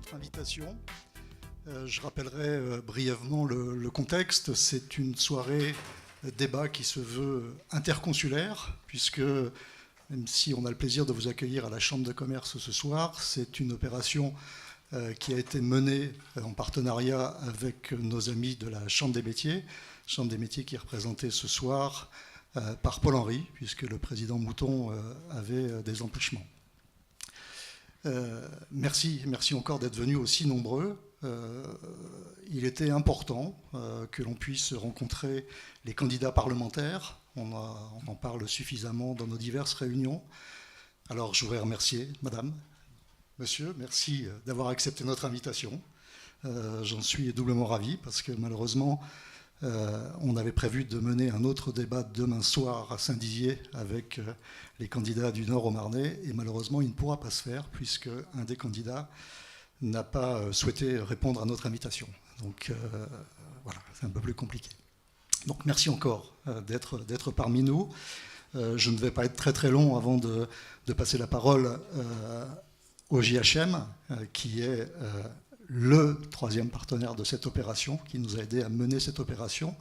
votre invitation. Je rappellerai brièvement le contexte. C'est une soirée débat qui se veut interconsulaire, puisque même si on a le plaisir de vous accueillir à la Chambre de commerce ce soir, c'est une opération qui a été menée en partenariat avec nos amis de la Chambre des métiers qui est représentée ce soir par Paul-Henri, puisque le président Mouton avait des empêchements. Merci encore d'être venus aussi nombreux. Il était important que l'on puisse rencontrer les candidats parlementaires. On en parle suffisamment dans nos diverses réunions. Alors je voudrais remercier Madame, Monsieur, merci d'avoir accepté notre invitation. J'en suis doublement ravi parce que malheureusement, on avait prévu de mener un autre débat demain soir à Saint-Dizier avec les candidats du Nord au Marnais et malheureusement il ne pourra pas se faire puisque un des candidats n'a pas souhaité répondre à notre invitation. Donc voilà, c'est un peu plus compliqué. Donc merci encore d'être parmi nous. Je ne vais pas être très long avant de passer la parole au JHM qui est le troisième partenaire de cette opération, qui nous a aidé à mener cette opération.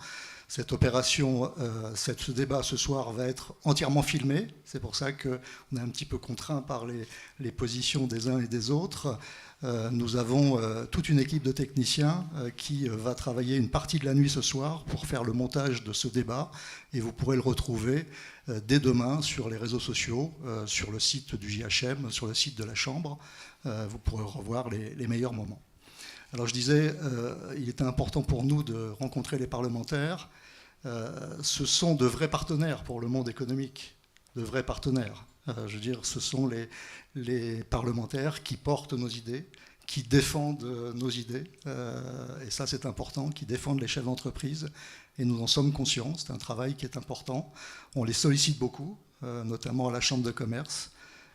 Cette opération, ce débat ce soir va être entièrement filmé. C'est pour ça qu'on est un petit peu contraint par les positions des uns et des autres. Nous avons toute une équipe de techniciens qui va travailler une partie de la nuit ce soir pour faire le montage de ce débat. Et vous pourrez le retrouver dès demain sur les réseaux sociaux, sur le site du JHM, sur le site de la Chambre. Vous pourrez revoir les meilleurs moments. Alors je disais, il était important pour nous de rencontrer les parlementaires. Ce sont de vrais partenaires pour le monde économique, de vrais partenaires. Je veux dire, ce sont les parlementaires qui portent nos idées, qui défendent nos idées, et ça c'est important, qui défendent les chefs d'entreprise, et nous en sommes conscients, c'est un travail qui est important. On les sollicite beaucoup, notamment à la Chambre de commerce,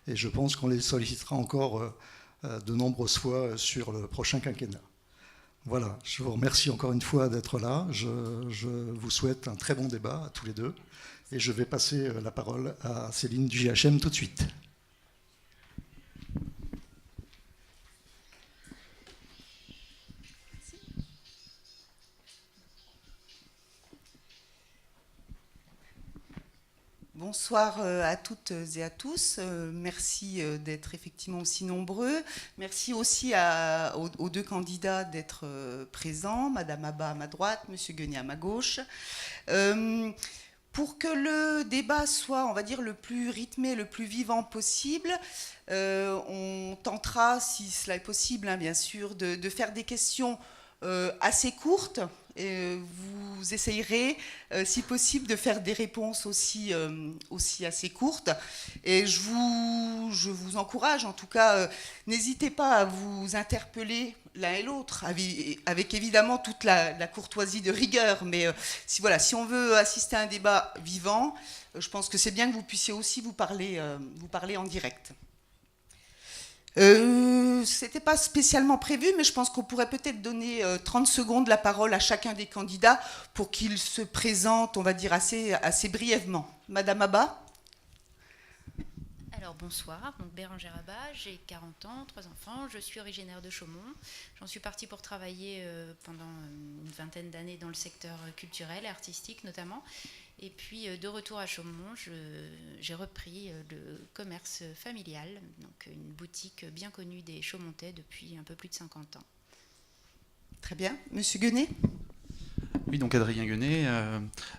et je pense qu'on les sollicitera encore de nombreuses fois sur le prochain quinquennat. Voilà, je vous remercie encore une fois d'être là. Je vous souhaite un très bon débat à tous les deux. Et je vais passer la parole à Céline du JHM tout de suite. Bonsoir à toutes et à tous. Merci d'être effectivement aussi nombreux. Merci aussi aux deux candidats d'être présents, Madame Abba à ma droite, Monsieur Guenet à ma gauche. Pour que le débat soit, on va dire, le plus rythmé, le plus vivant possible, on tentera, si cela est possible, hein, bien sûr, de faire des questions assez courtes. Et vous essayerez, si possible, de faire des réponses aussi assez courtes. Et je vous encourage, en tout cas, n'hésitez pas à vous interpeller l'un et l'autre, avec évidemment toute la courtoisie de rigueur. Mais si on veut assister à un débat vivant, je pense que c'est bien que vous puissiez aussi vous parler en direct. C'était pas spécialement prévu, mais je pense qu'on pourrait peut-être donner 30 secondes la parole à chacun des candidats pour qu'ils se présentent, on va dire, assez brièvement. Madame Abba. Alors bonsoir, donc Bérangère Abba, j'ai 40 ans, 3 enfants, je suis originaire de Chaumont. J'en suis partie pour travailler pendant une vingtaine d'années dans le secteur culturel et artistique notamment. Et puis de retour à Chaumont, j'ai repris le commerce familial, donc une boutique bien connue des Chaumontais depuis un peu plus de 50 ans. Très bien. Monsieur Guenet. Oui, donc Adrien Guenet,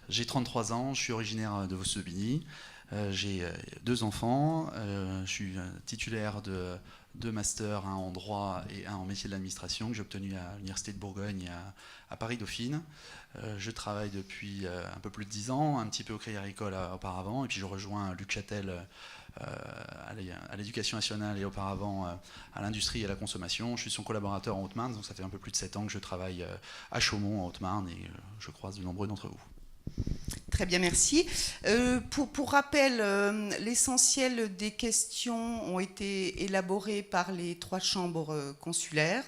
j'ai 33 ans, je suis originaire de Vaux-Aubigny, j'ai 2 enfants, je suis titulaire de 2 masters, un en droit et un en métier de l'administration que j'ai obtenu à l'Université de Bourgogne à Paris-Dauphine. Je travaille depuis un peu plus de 10 ans, un petit peu au Crédit Agricole auparavant, et puis je rejoins Luc Châtel à l'Éducation nationale et auparavant à l'industrie et à la consommation. Je suis son collaborateur en Haute-Marne, donc ça fait un peu plus de 7 ans que je travaille à Chaumont en Haute-Marne et je croise de nombreux d'entre vous. Très bien, merci. Pour rappel, l'essentiel des questions ont été élaborées par les 3 chambres consulaires.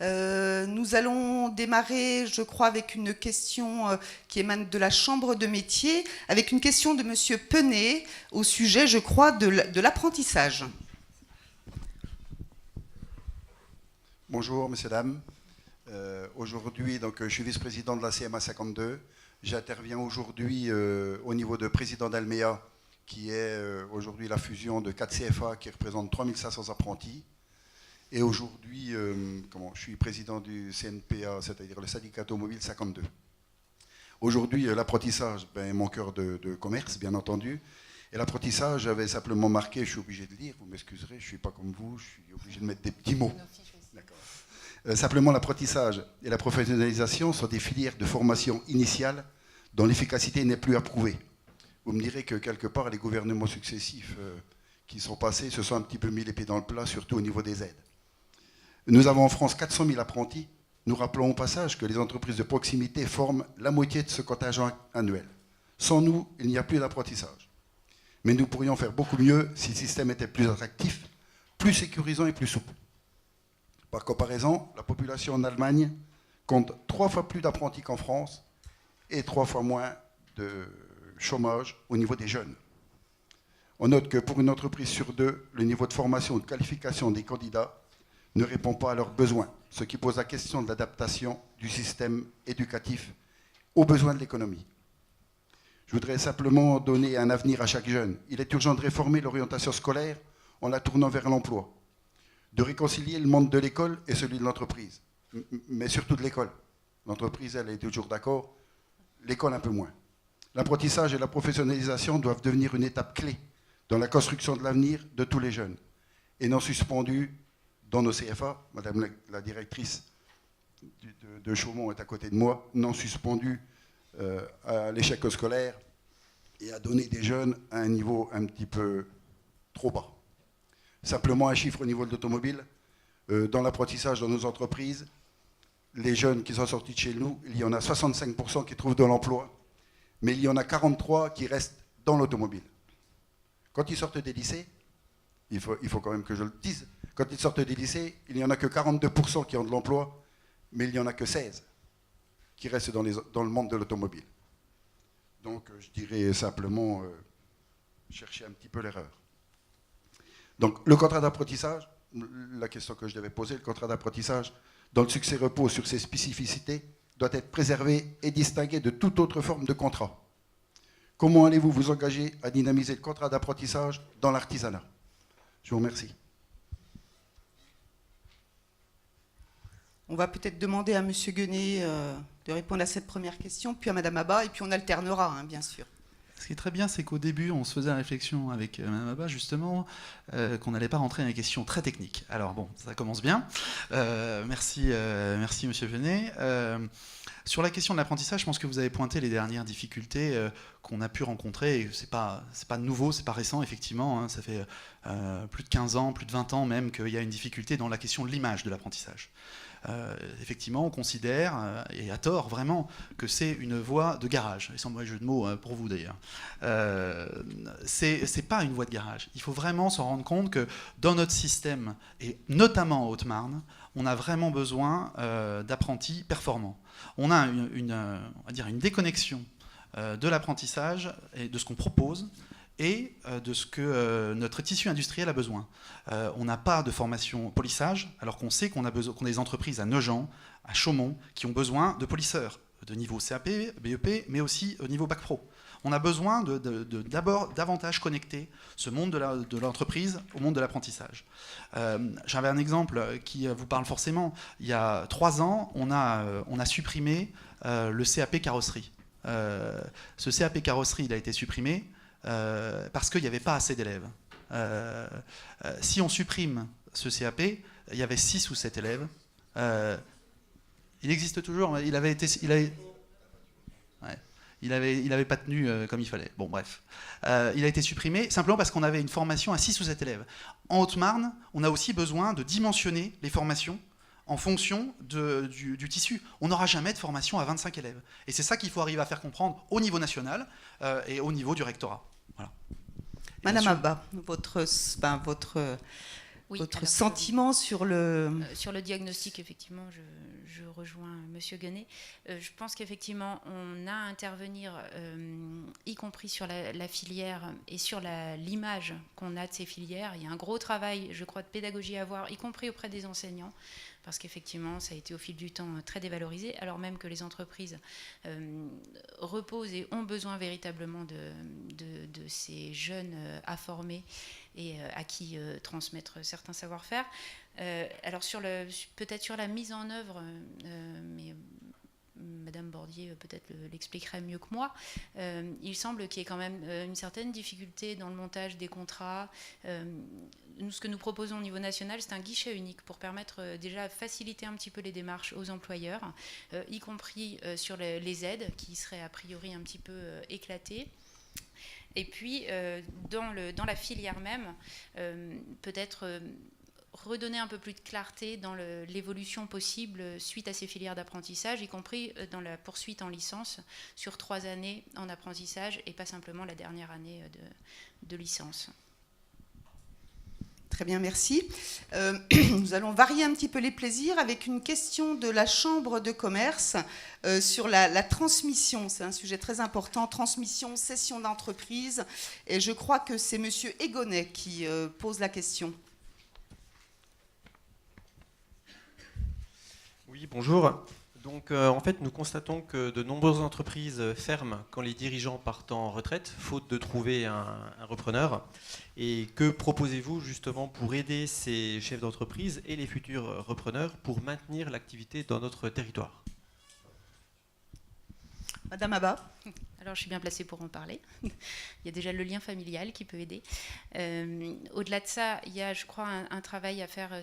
Nous allons démarrer, je crois, avec une question qui émane de la Chambre de métier, avec une question de Monsieur Penet au sujet, je crois, de l'apprentissage. Bonjour, messieurs, dames. Aujourd'hui, donc, je suis vice-président de la CMA 52. J'interviens aujourd'hui au niveau de président d'Almea, qui est aujourd'hui la fusion de 4 CFA qui représente 3500 apprentis. Et aujourd'hui, je suis président du CNPA, c'est-à-dire le syndicat automobile 52. Aujourd'hui, l'apprentissage est mon cœur de commerce, bien entendu. Et l'apprentissage, j'avais simplement marqué, je suis obligé de lire, vous m'excuserez, je ne suis pas comme vous, je suis obligé de mettre des petits mots. Simplement, l'apprentissage et la professionnalisation sont des filières de formation initiale dont l'efficacité n'est plus à prouver. Vous me direz que quelque part, les gouvernements successifs qui sont passés se sont un petit peu mis les pieds dans le plat, surtout au niveau des aides. Nous avons en France 400 000 apprentis. Nous rappelons au passage que les entreprises de proximité forment la moitié de ce contingent annuel. Sans nous, il n'y a plus d'apprentissage. Mais nous pourrions faire beaucoup mieux si le système était plus attractif, plus sécurisant et plus souple. Par comparaison, la population en Allemagne compte 3 fois plus d'apprentis qu'en France et 3 fois moins de chômage au niveau des jeunes. On note que pour une entreprise sur 2, le niveau de formation ou de qualification des candidats ne répond pas à leurs besoins, ce qui pose la question de l'adaptation du système éducatif aux besoins de l'économie. Je voudrais simplement donner un avenir à chaque jeune. Il est urgent de réformer l'orientation scolaire en la tournant vers l'emploi, de réconcilier le monde de l'école et celui de l'entreprise, mais surtout de l'école. L'entreprise, elle est toujours d'accord, l'école un peu moins. L'apprentissage et la professionnalisation doivent devenir une étape clé dans la construction de l'avenir de tous les jeunes, et non suspendus dans nos CFA. Madame la directrice de Chaumont est à côté de moi, non suspendus à l'échec scolaire et à donner des jeunes à un niveau un petit peu trop bas. Simplement un chiffre au niveau de l'automobile. Dans l'apprentissage dans nos entreprises, les jeunes qui sont sortis de chez nous, il y en a 65% qui trouvent de l'emploi, mais il y en a 43% qui restent dans l'automobile. Quand ils sortent des lycées, il faut quand même que je le dise, quand ils sortent des lycées, il n'y en a que 42% qui ont de l'emploi, mais il n'y en a que 16% qui restent dans le monde de l'automobile. Donc je dirais simplement chercher un petit peu l'erreur. Donc le contrat d'apprentissage, la question que je devais poser, le contrat d'apprentissage, dont le succès repose sur ses spécificités, doit être préservé et distingué de toute autre forme de contrat. Comment allez-vous vous engager à dynamiser le contrat d'apprentissage dans l'artisanat? Je vous remercie. On va peut-être demander à M. Guenet de répondre à cette première question, puis à Mme Abba, et puis on alternera, hein, bien sûr. Ce qui est très bien, c'est qu'au début, on se faisait la réflexion avec Mme Abba, justement, qu'on n'allait pas rentrer dans des questions très techniques. Alors bon, ça commence bien. Merci, M. Venet. Sur la question de l'apprentissage, je pense que vous avez pointé les dernières difficultés qu'on a pu rencontrer. C'est pas nouveau, c'est pas récent, effectivement. Hein, ça fait plus de 15 ans, plus de 20 ans même qu'il y a une difficulté dans la question de l'image de l'apprentissage. Effectivement, on considère, et à tort vraiment, que c'est une voie de garage, et sans mauvais jeu de mots pour vous d'ailleurs. C'est pas une voie de garage. Il faut vraiment se rendre compte que dans notre système, et notamment en Haute-Marne, on a vraiment besoin d'apprentis performants. On a on va dire une déconnexion de l'apprentissage et de ce qu'on propose et de ce que notre tissu industriel a besoin. On n'a pas de formation polissage, alors qu'on sait qu'on a des entreprises à Nogent, à Chaumont, qui ont besoin de polisseurs, de niveau CAP, BEP, mais aussi au niveau Bac Pro. On a besoin d'abord davantage connecter ce monde de l'entreprise au monde de l'apprentissage. J'avais un exemple qui vous parle forcément. Il y a 3 ans, on a supprimé le CAP carrosserie. Ce CAP carrosserie, il a été supprimé parce qu'il n'y avait pas assez d'élèves. Si on supprime ce CAP, il y avait 6 ou 7 élèves. Il existe toujours, il avait pas tenu comme il fallait. Bon, bref. Il a été supprimé simplement parce qu'on avait une formation à 6 ou 7 élèves. En Haute-Marne, on a aussi besoin de dimensionner les formations en fonction du tissu. On n'aura jamais de formation à 25 élèves. Et c'est ça qu'il faut arriver à faire comprendre au niveau national et au niveau du rectorat. Voilà. Madame Abba, votre sentiment sur le... Sur le diagnostic, effectivement, je rejoins M. Guenet. Je pense qu'effectivement, on a à intervenir, y compris sur la filière et sur l'image qu'on a de ces filières. Il y a un gros travail, je crois, de pédagogie à avoir, y compris auprès des enseignants, parce qu'effectivement, ça a été au fil du temps très dévalorisé, alors même que les entreprises reposent et ont besoin véritablement de ces jeunes à former et à qui transmettre certains savoir-faire. Alors peut-être sur la mise en œuvre, mais Madame Bordier peut-être l'expliquerait mieux que moi, il semble qu'il y ait quand même une certaine difficulté dans le montage des contrats. Nous, ce que nous proposons au niveau national, c'est un guichet unique pour permettre déjà faciliter un petit peu les démarches aux employeurs, y compris sur les aides qui seraient a priori un petit peu éclatées. Et puis, dans la filière même, peut-être redonner un peu plus de clarté dans l'évolution possible suite à ces filières d'apprentissage, y compris dans la poursuite en licence sur 3 années en apprentissage et pas simplement la dernière année de licence. Très bien, merci. Nous allons varier un petit peu les plaisirs avec une question de la Chambre de commerce sur la transmission. C'est un sujet très important, transmission, cession d'entreprise. Et je crois que c'est M. Egonnet qui pose la question. Oui, bonjour. Donc, en fait, nous constatons que de nombreuses entreprises ferment quand les dirigeants partent en retraite, faute de trouver un repreneur. Et que proposez-vous justement pour aider ces chefs d'entreprise et les futurs repreneurs pour maintenir l'activité dans notre territoire? Madame Abba. Alors, je suis bien placée pour en parler. Il y a déjà le lien familial qui peut aider. Au-delà de ça, il y a, je crois, un travail à faire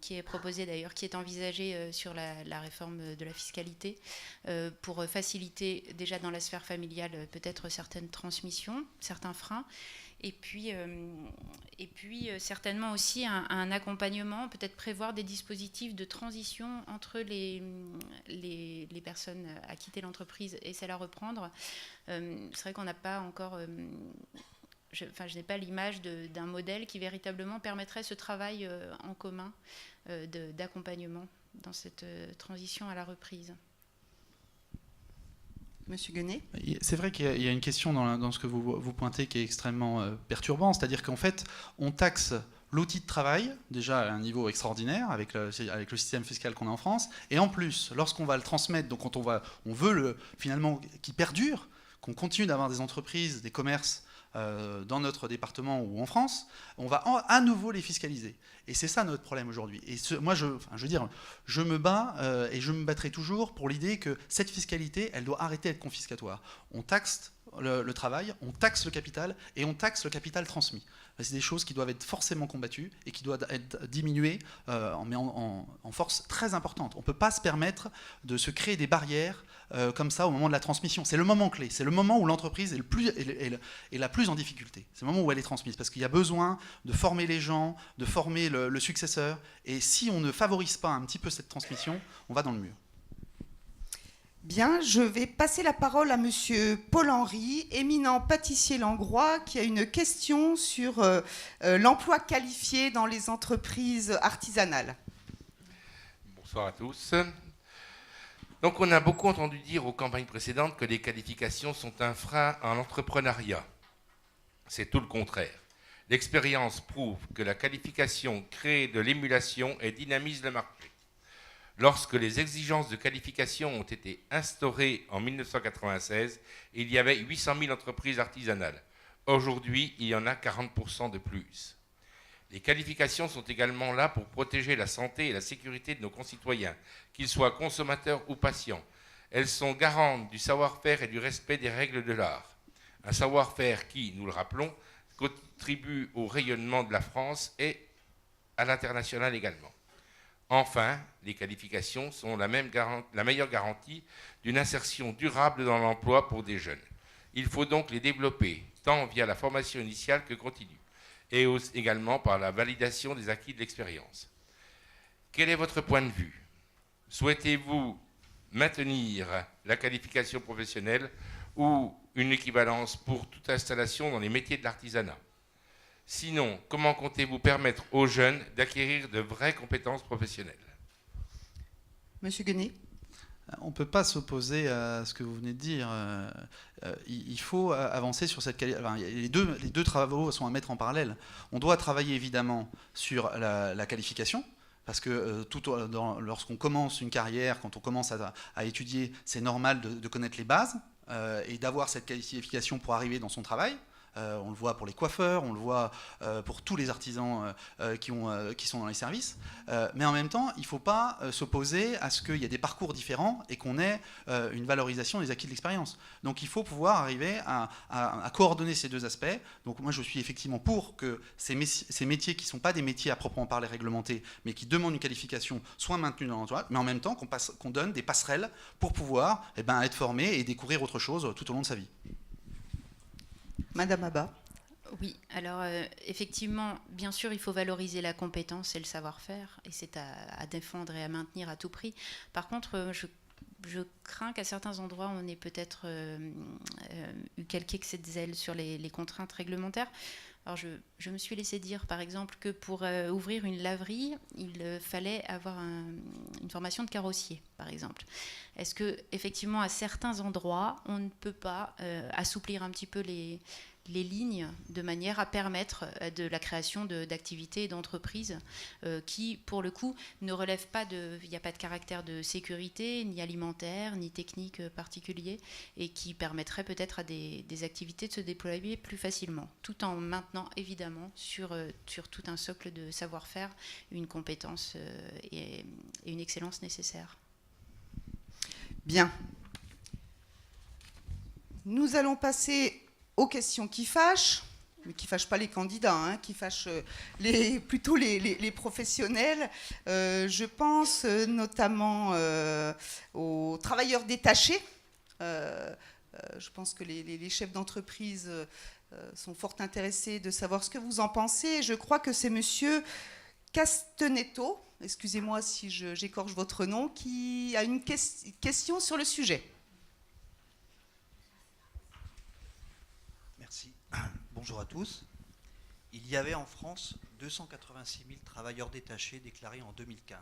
qui est proposé d'ailleurs, qui est envisagé sur la réforme de la fiscalité pour faciliter déjà dans la sphère familiale peut-être certaines transmissions, certains freins. Et puis certainement aussi un accompagnement, peut-être prévoir des dispositifs de transition entre les personnes à quitter l'entreprise et celles à reprendre. C'est vrai qu'on n'a pas encore... je n'ai pas l'image d'un modèle qui véritablement permettrait ce travail en commun d'accompagnement dans cette transition à la reprise. Monsieur Guenet. C'est vrai qu'il y a une question dans ce que vous pointez qui est extrêmement perturbant, c'est-à-dire qu'en fait, on taxe l'outil de travail, déjà à un niveau extraordinaire, avec le système fiscal qu'on a en France, et en plus, lorsqu'on va le transmettre, donc quand on veut finalement qu'il perdure, qu'on continue d'avoir des entreprises, des commerces dans notre département ou en France, on va à nouveau les fiscaliser. Et c'est ça notre problème aujourd'hui. Et moi, je me bats et je me battrai toujours pour l'idée que cette fiscalité, elle doit arrêter d'être confiscatoire. On taxe le travail, on taxe le capital et on taxe le capital transmis. C'est des choses qui doivent être forcément combattues et qui doivent être diminuées en force très importante. On ne peut pas se permettre de se créer des barrières comme ça au moment de la transmission. C'est le moment clé, c'est le moment où l'entreprise est la plus en difficulté. C'est le moment où elle est transmise, parce qu'il y a besoin de former les gens, de former le successeur. Et si on ne favorise pas un petit peu cette transmission, on va dans le mur. Bien, je vais passer la parole à Monsieur Paul-Henri, éminent pâtissier langrois, qui a une question sur l'emploi qualifié dans les entreprises artisanales. Bonsoir à tous. Donc on a beaucoup entendu dire aux campagnes précédentes que les qualifications sont un frein à l'entrepreneuriat. C'est tout le contraire. L'expérience prouve que la qualification crée de l'émulation et dynamise le marché. Lorsque les exigences de qualification ont été instaurées en 1996, il y avait 800 000 entreprises artisanales. Aujourd'hui, il y en a 40% de plus. Les qualifications sont également là pour protéger la santé et la sécurité de nos concitoyens, qu'ils soient consommateurs ou patients. Elles sont garantes du savoir-faire et du respect des règles de l'art. Un savoir-faire qui, nous le rappelons, contribue au rayonnement de la France et à l'international également. Enfin, les qualifications sont la meilleure garantie d'une insertion durable dans l'emploi pour des jeunes. Il faut donc les développer, tant via la formation initiale que continue, et également par la validation des acquis de l'expérience. Quel est votre point de vue? Souhaitez-vous maintenir la qualification professionnelle ou une équivalence pour toute installation dans les métiers de l'artisanat? Sinon, comment comptez-vous permettre aux jeunes d'acquérir de vraies compétences professionnelles? Monsieur Guenet. On ne peut pas s'opposer à ce que vous venez de dire. Il faut avancer sur cette qualité. Enfin, les deux travaux sont à mettre en parallèle. On doit travailler évidemment sur la qualification, Parce que lorsqu'on commence une carrière, quand on commence à étudier, c'est normal de connaître les bases et d'avoir cette qualification pour arriver dans son travail. On le voit pour les coiffeurs, on le voit pour tous les artisans qui sont dans les services. Mais en même temps, il ne faut pas s'opposer à ce qu'il y ait des parcours différents et qu'on ait une valorisation des acquis de l'expérience. Donc il faut pouvoir arriver à coordonner ces deux aspects. Donc moi, je suis effectivement pour que ces métiers qui ne sont pas des métiers à proprement parler réglementés, mais qui demandent une qualification, soient maintenus dans l'entourage, mais en même temps qu'on donne des passerelles pour pouvoir être formé et découvrir autre chose tout au long de sa vie. Madame Abba. Oui, alors effectivement, bien sûr, il faut valoriser la compétence et le savoir-faire, et c'est à défendre et à maintenir à tout prix. Par contre, je crains qu'à certains endroits, on ait peut-être eu quelque excès de zèle sur les contraintes réglementaires. Alors je me suis laissé dire, par exemple, que pour ouvrir une laverie, il fallait avoir une formation de carrossier, par exemple. Est-ce que, effectivement, à certains endroits, on ne peut pas assouplir un petit peu les lignes de manière à permettre de la création d'activités et d'entreprises qui, pour le coup, ne relèvent pas il n'y a pas de caractère de sécurité, ni alimentaire, ni technique particulier, et qui permettraient peut-être à des activités de se déployer plus facilement, tout en maintenant évidemment sur tout un socle de savoir-faire, une compétence et une excellence nécessaire. Bien. Nous allons passer aux questions qui fâchent, mais qui ne fâchent pas les candidats, hein, qui fâchent plutôt les professionnels. Je pense notamment aux travailleurs détachés. Je pense que les chefs d'entreprise sont fort intéressés de savoir ce que vous en pensez. Je crois que c'est monsieur Castenetto, excusez-moi si j'écorche votre nom, qui a une question sur le sujet. Merci. Bonjour à tous. Il y avait en France 286 000 travailleurs détachés déclarés en 2015.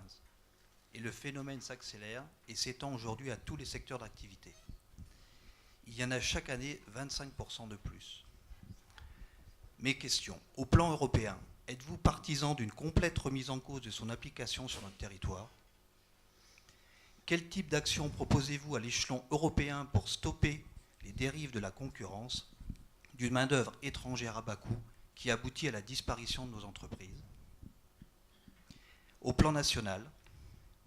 Et le phénomène s'accélère et s'étend aujourd'hui à tous les secteurs d'activité. Il y en a chaque année 25% de plus. Mes questions. Au plan européen, êtes-vous partisan d'une complète remise en cause de son application sur notre territoire ? Quel type d'action proposez-vous à l'échelon européen pour stopper les dérives de la concurrence, d'une main-d'œuvre étrangère à bas coût qui aboutit à la disparition de nos entreprises? Au plan national,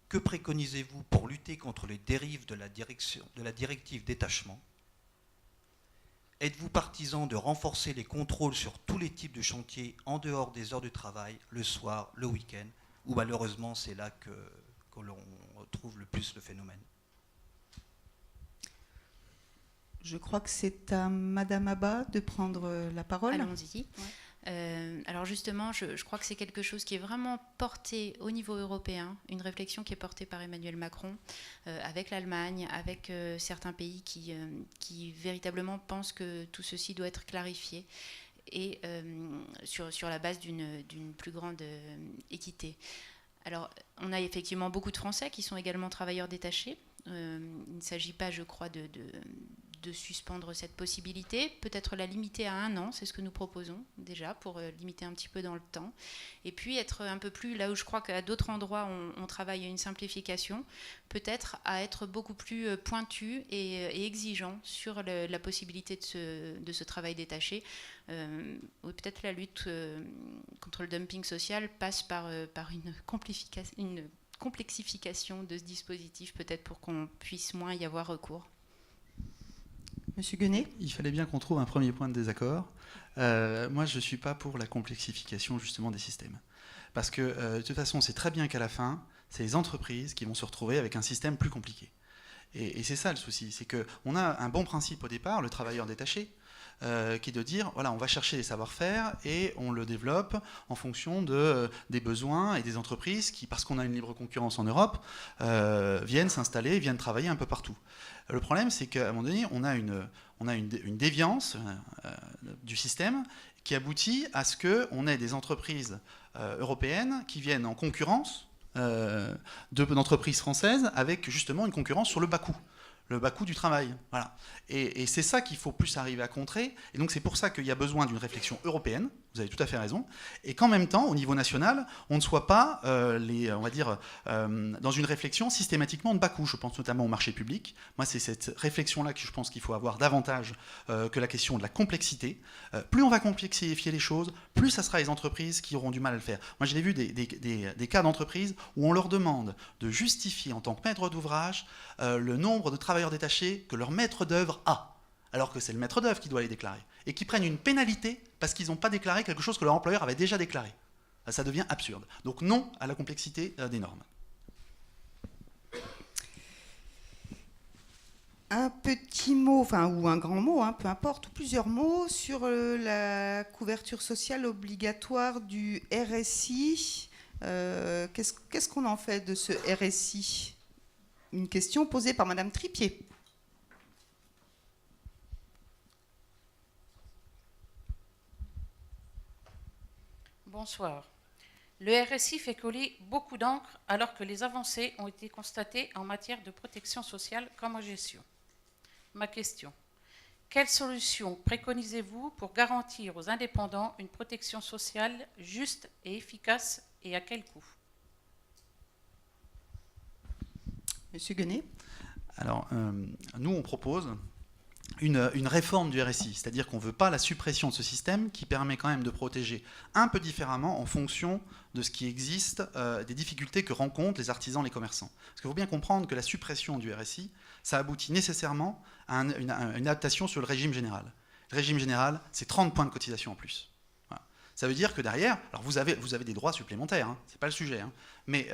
que préconisez-vous pour lutter contre les dérives de la directive détachement? Êtes-vous partisan de renforcer les contrôles sur tous les types de chantiers en dehors des heures de travail, le soir, le week-end, où malheureusement c'est là que l'on retrouve le plus le phénomène? Je crois que c'est à Madame Abba de prendre la parole. Allons-y. Ouais. Alors justement, je crois que c'est quelque chose qui est vraiment porté au niveau européen, une réflexion qui est portée par Emmanuel Macron, avec l'Allemagne, avec certains pays qui véritablement pensent que tout ceci doit être clarifié et sur la base d'une plus grande équité. Alors, on a effectivement beaucoup de Français qui sont également travailleurs détachés. Il ne s'agit pas, je crois, de suspendre cette possibilité, peut-être la limiter à 1 an, c'est ce que nous proposons déjà, pour limiter un petit peu dans le temps, et puis être un peu plus, là où je crois qu'à d'autres endroits on travaille à une simplification, peut-être à être beaucoup plus pointu et exigeant sur la possibilité de ce travail détaché. Peut-être la lutte contre le dumping social passe par une complexification de ce dispositif, peut-être pour qu'on puisse moins y avoir recours. Monsieur Guenet ? Il fallait bien qu'on trouve un premier point de désaccord. Moi, je ne suis pas pour la complexification justement des systèmes. Parce que de toute façon, c'est très bien qu'à la fin, c'est les entreprises qui vont se retrouver avec un système plus compliqué. Et c'est ça le souci, c'est qu'on a un bon principe au départ, le travailleur détaché, qui est de dire, voilà, on va chercher les savoir-faire et on le développe en fonction des besoins et des entreprises qui, parce qu'on a une libre concurrence en Europe, viennent s'installer, viennent travailler un peu partout. Le problème, c'est qu'à un moment donné, on a une déviance du système qui aboutit à ce qu'on ait des entreprises européennes qui viennent en concurrence d'entreprises françaises avec justement une concurrence sur le bas coût. Le bas coût du travail. Voilà. Et c'est ça qu'il faut plus arriver à contrer. Et donc c'est pour ça qu'il y a besoin d'une réflexion européenne, vous avez tout à fait raison, et qu'en même temps, au niveau national, on ne soit pas, on va dire, dans une réflexion systématiquement de bas coût. Je pense notamment au marché public. Moi, c'est cette réflexion-là que je pense qu'il faut avoir davantage que la question de la complexité. Plus on va complexifier les choses, plus ça sera les entreprises qui auront du mal à le faire. Moi, j'ai vu des cas d'entreprises où on leur demande de justifier en tant que maître d'ouvrage le nombre de travailleurs détachés que leur maître d'œuvre a, alors que c'est le maître d'œuvre qui doit les déclarer, et qui prennent une pénalité parce qu'ils n'ont pas déclaré quelque chose que leur employeur avait déjà déclaré. Ça devient absurde. Donc non à la complexité des normes. Un petit mot, ou un grand mot, peu importe, ou plusieurs mots sur la couverture sociale obligatoire du RSI. Qu'est-ce qu'on en fait de ce RSI? Une question posée par Madame Tripier. Bonsoir. Le RSI fait couler beaucoup d'encre alors que les avancées ont été constatées en matière de protection sociale comme en gestion. Ma question, quelles solutions préconisez-vous pour garantir aux indépendants une protection sociale juste et efficace et à quel coût? Monsieur Guenet. Alors, nous, on propose une réforme du RSI, c'est-à-dire qu'on ne veut pas la suppression de ce système qui permet quand même de protéger un peu différemment en fonction de ce qui existe, des difficultés que rencontrent les artisans, les commerçants. Parce qu'il faut bien comprendre que la suppression du RSI, ça aboutit nécessairement à une adaptation sur le régime général. Le régime général, c'est 30 points de cotisation en plus. Voilà. Ça veut dire que derrière, alors vous avez des droits supplémentaires, hein, c'est pas le sujet, hein, mais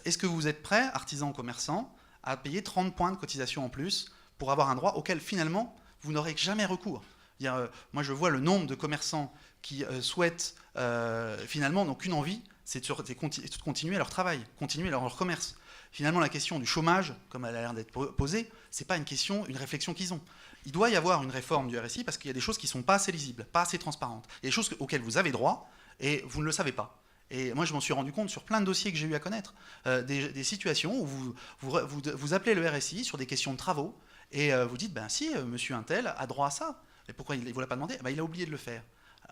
est-ce que vous êtes prêts, artisans, commerçants, à payer 30 points de cotisation en plus pour avoir un droit auquel finalement vous n'aurez jamais recours? Moi je vois le nombre de commerçants qui souhaitent finalement n'ont qu'une envie, c'est de continuer leur travail, continuer leur commerce. Finalement la question du chômage, comme elle a l'air d'être posée, c'est pas une réflexion qu'ils ont. Il doit y avoir une réforme du RSI parce qu'il y a des choses qui ne sont pas assez lisibles, pas assez transparentes. Il y a des choses auxquelles vous avez droit et vous ne le savez pas. Et moi, je m'en suis rendu compte sur plein de dossiers que j'ai eu à connaître, des situations où vous appelez le RSI sur des questions de travaux et vous dites, ben si, monsieur Untel a droit à ça. Et pourquoi il ne vous l'a pas demandé? Il a oublié de le faire.